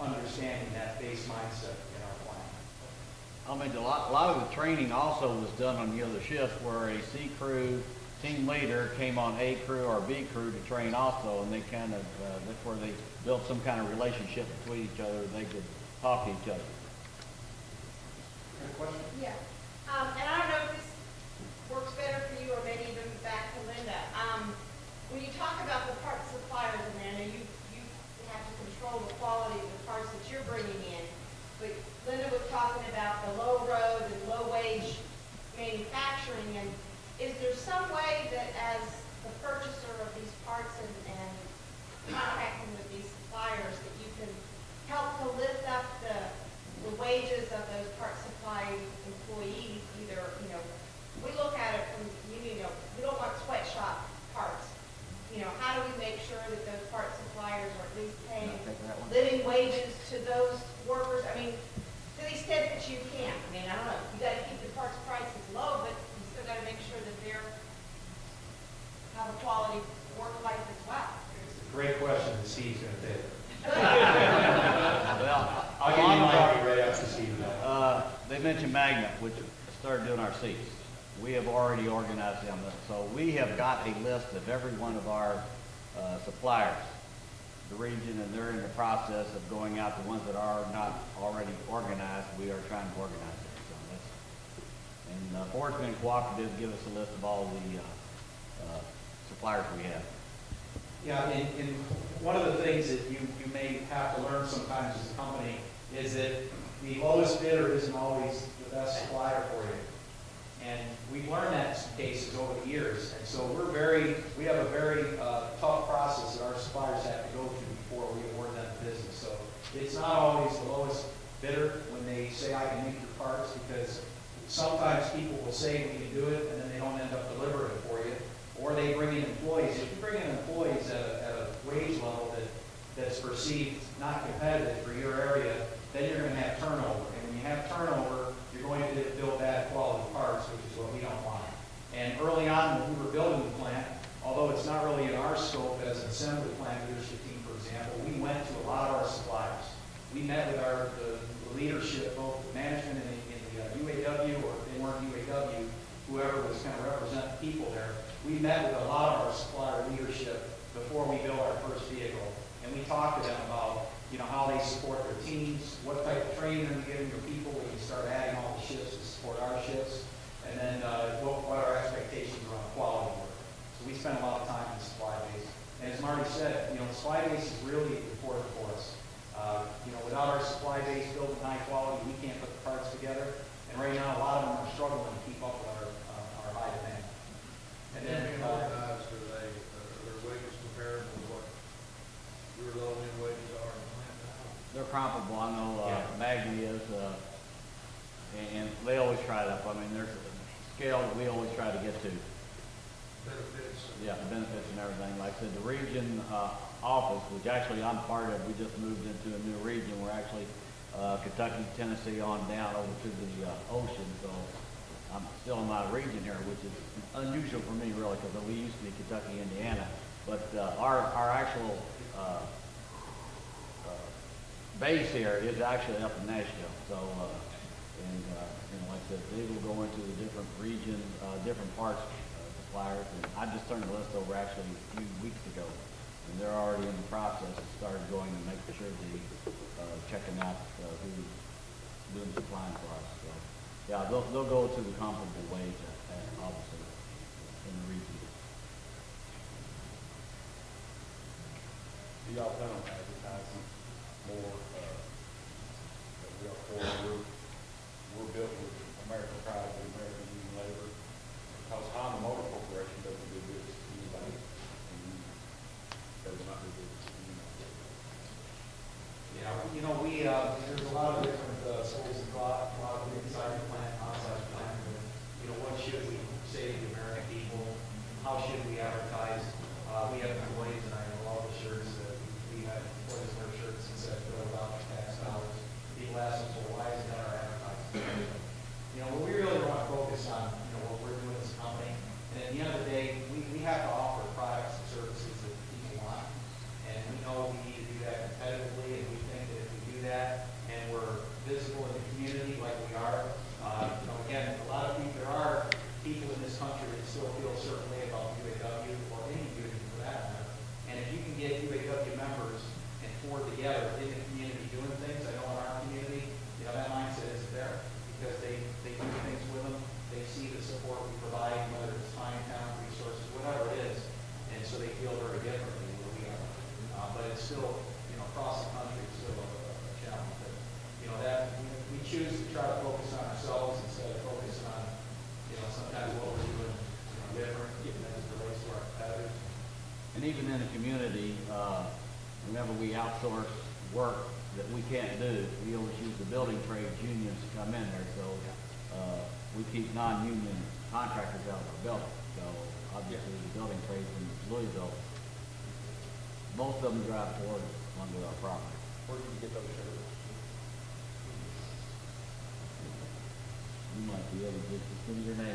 understanding that base mindset in our plan. I mean, a lot of the training also was done on the other shifts where a C crew team leader came on A crew or B crew to train also, and they kind of, that's where they built some kind of relationship between each other. They could talk to each other. Any question? Yeah. And I don't know if this works better for you or maybe even back to Linda. When you talk about the parts suppliers, Amanda, you have to control the quality of the parts that you're bringing in. But Linda was talking about the low road and low wage manufacturing. And is there some way that as the purchaser of these parts and contracting with these suppliers that you can help to lift up the wages of those part supply employees? Either, we look at it from, we don't want sweatshop parts. How do do we make sure that those parts suppliers are at least paying Take that one. living wages to those workers? I mean, to the extent that you can. I mean, I don't know, you gotta keep the parts prices low, but you still gotta make sure that they're have a quality work life as well. It's a great question that Steve's going to take. Well, I'll give you mine right after Steve. They mentioned Magna, which started doing our seats. We have already organized them, so we have got a list of every one of our suppliers, the region, and they're in the process of going out. The ones that are not already organized, we are trying to organize them. So that's, and Ford's been cooperative, give us a list of all the suppliers we have. Yeah, and one of the things that you may have to learn sometimes as a company is that the lowest bidder isn't always the best supplier for you. And we've learned that in some cases over the years. And so we have a very tough process that our suppliers have to go through before we award them the business. So it's not always the lowest bidder when they say, I can make your parts, because sometimes people will say we can do it and then they don't end up delivering it for you. Or they bring in employees. If you bring in employees at a wage level that's perceived not competitive for your area, then you're going to have turnover. And when you have turnover, you're going to build bad quality parts, which is what we don't want. And early on when we were building the plant, although it's not really in our scope as an assembly plant leadership team, for example, we went to a lot of our suppliers. We met with the leadership, both the management in the UAW, or if they weren't UAW, whoever was kind of representing people there. We met with a lot of our supplier leadership before we built our first vehicle, and we talked to them about, how they support their teams, what type of training they're giving their people when you start adding all the shifts to support our shifts, and then what our expectations around quality were. So we spent a lot of time in the supply base. And as Marty said, the supply base is really important for us. Without our supply base built in high quality, we can't put the parts together. And right now, a lot of them are struggling to keep up with our high demand. And then, organized, are their wages comparable to what your low end wages are in the plant now? They're comparable. I know Magna is, and they always try it up. I mean, there's a scale that we always try to get to. Benefits. Yeah, benefits and everything. Like I said, the region office, which actually I'm part of, we just moved into a new region. We're actually Kentucky, Tennessee on down over to the ocean. So I'm still in my region here, which is unusual for me really, because we used to be Kentucky, Indiana. But our actual base here is actually up in Nashville. So, like I said, they will go into the different regions, different parts suppliers. And I just turned the list over actually a few weeks ago, and they're already in the process of started going and making sure they checking out who's doing supplying for us. So, yeah, they'll go to the comparable wage, obviously, in the region. Do y'all plan on advertising more that we are for? We're built with American pride, with American union labor. Because Honda Motor Corporation doesn't do business with anybody, and you does not do business with anybody. Yeah, there's a lot of different schools of thought, a lot of inside the plant, outside the plant. What should we say to the American people? How should we advertise? We have employees, and I know all the shirts that we have employees wear shirts and said fill about tax dollars. People ask us, well, why isn't that our advertising? What we really want to focus on, what we're doing as a company. And at the end of the day, we have to offer products and services that people want. And we know we need to do that competitively, and we think that if we do that and we're visible in the community like we are, again, a lot of people, there are people in this country that still feel a certain way about UAW or any union for that matter. And if you can get UAW members and Ford together in the community doing things, I know in our community, that mindset isn't there because they do things with them. They see the support we provide, whether it's time, talent, resources, whatever it is, and so they feel very differently where we are. But it's still, across the country, it's still a challenge. But, that we choose to try to focus on ourselves instead of focusing on, sometimes what we're doing different, even as it relates to our competitors. And even in the community, whenever we outsource work that we can't do, we always use the building trades unions to come in there. So we keep non-union contractors out of our building. So obviously the building trades in Louisville both of them drive toward onto our property. Where do you get those shirts? You might be able to just give me your name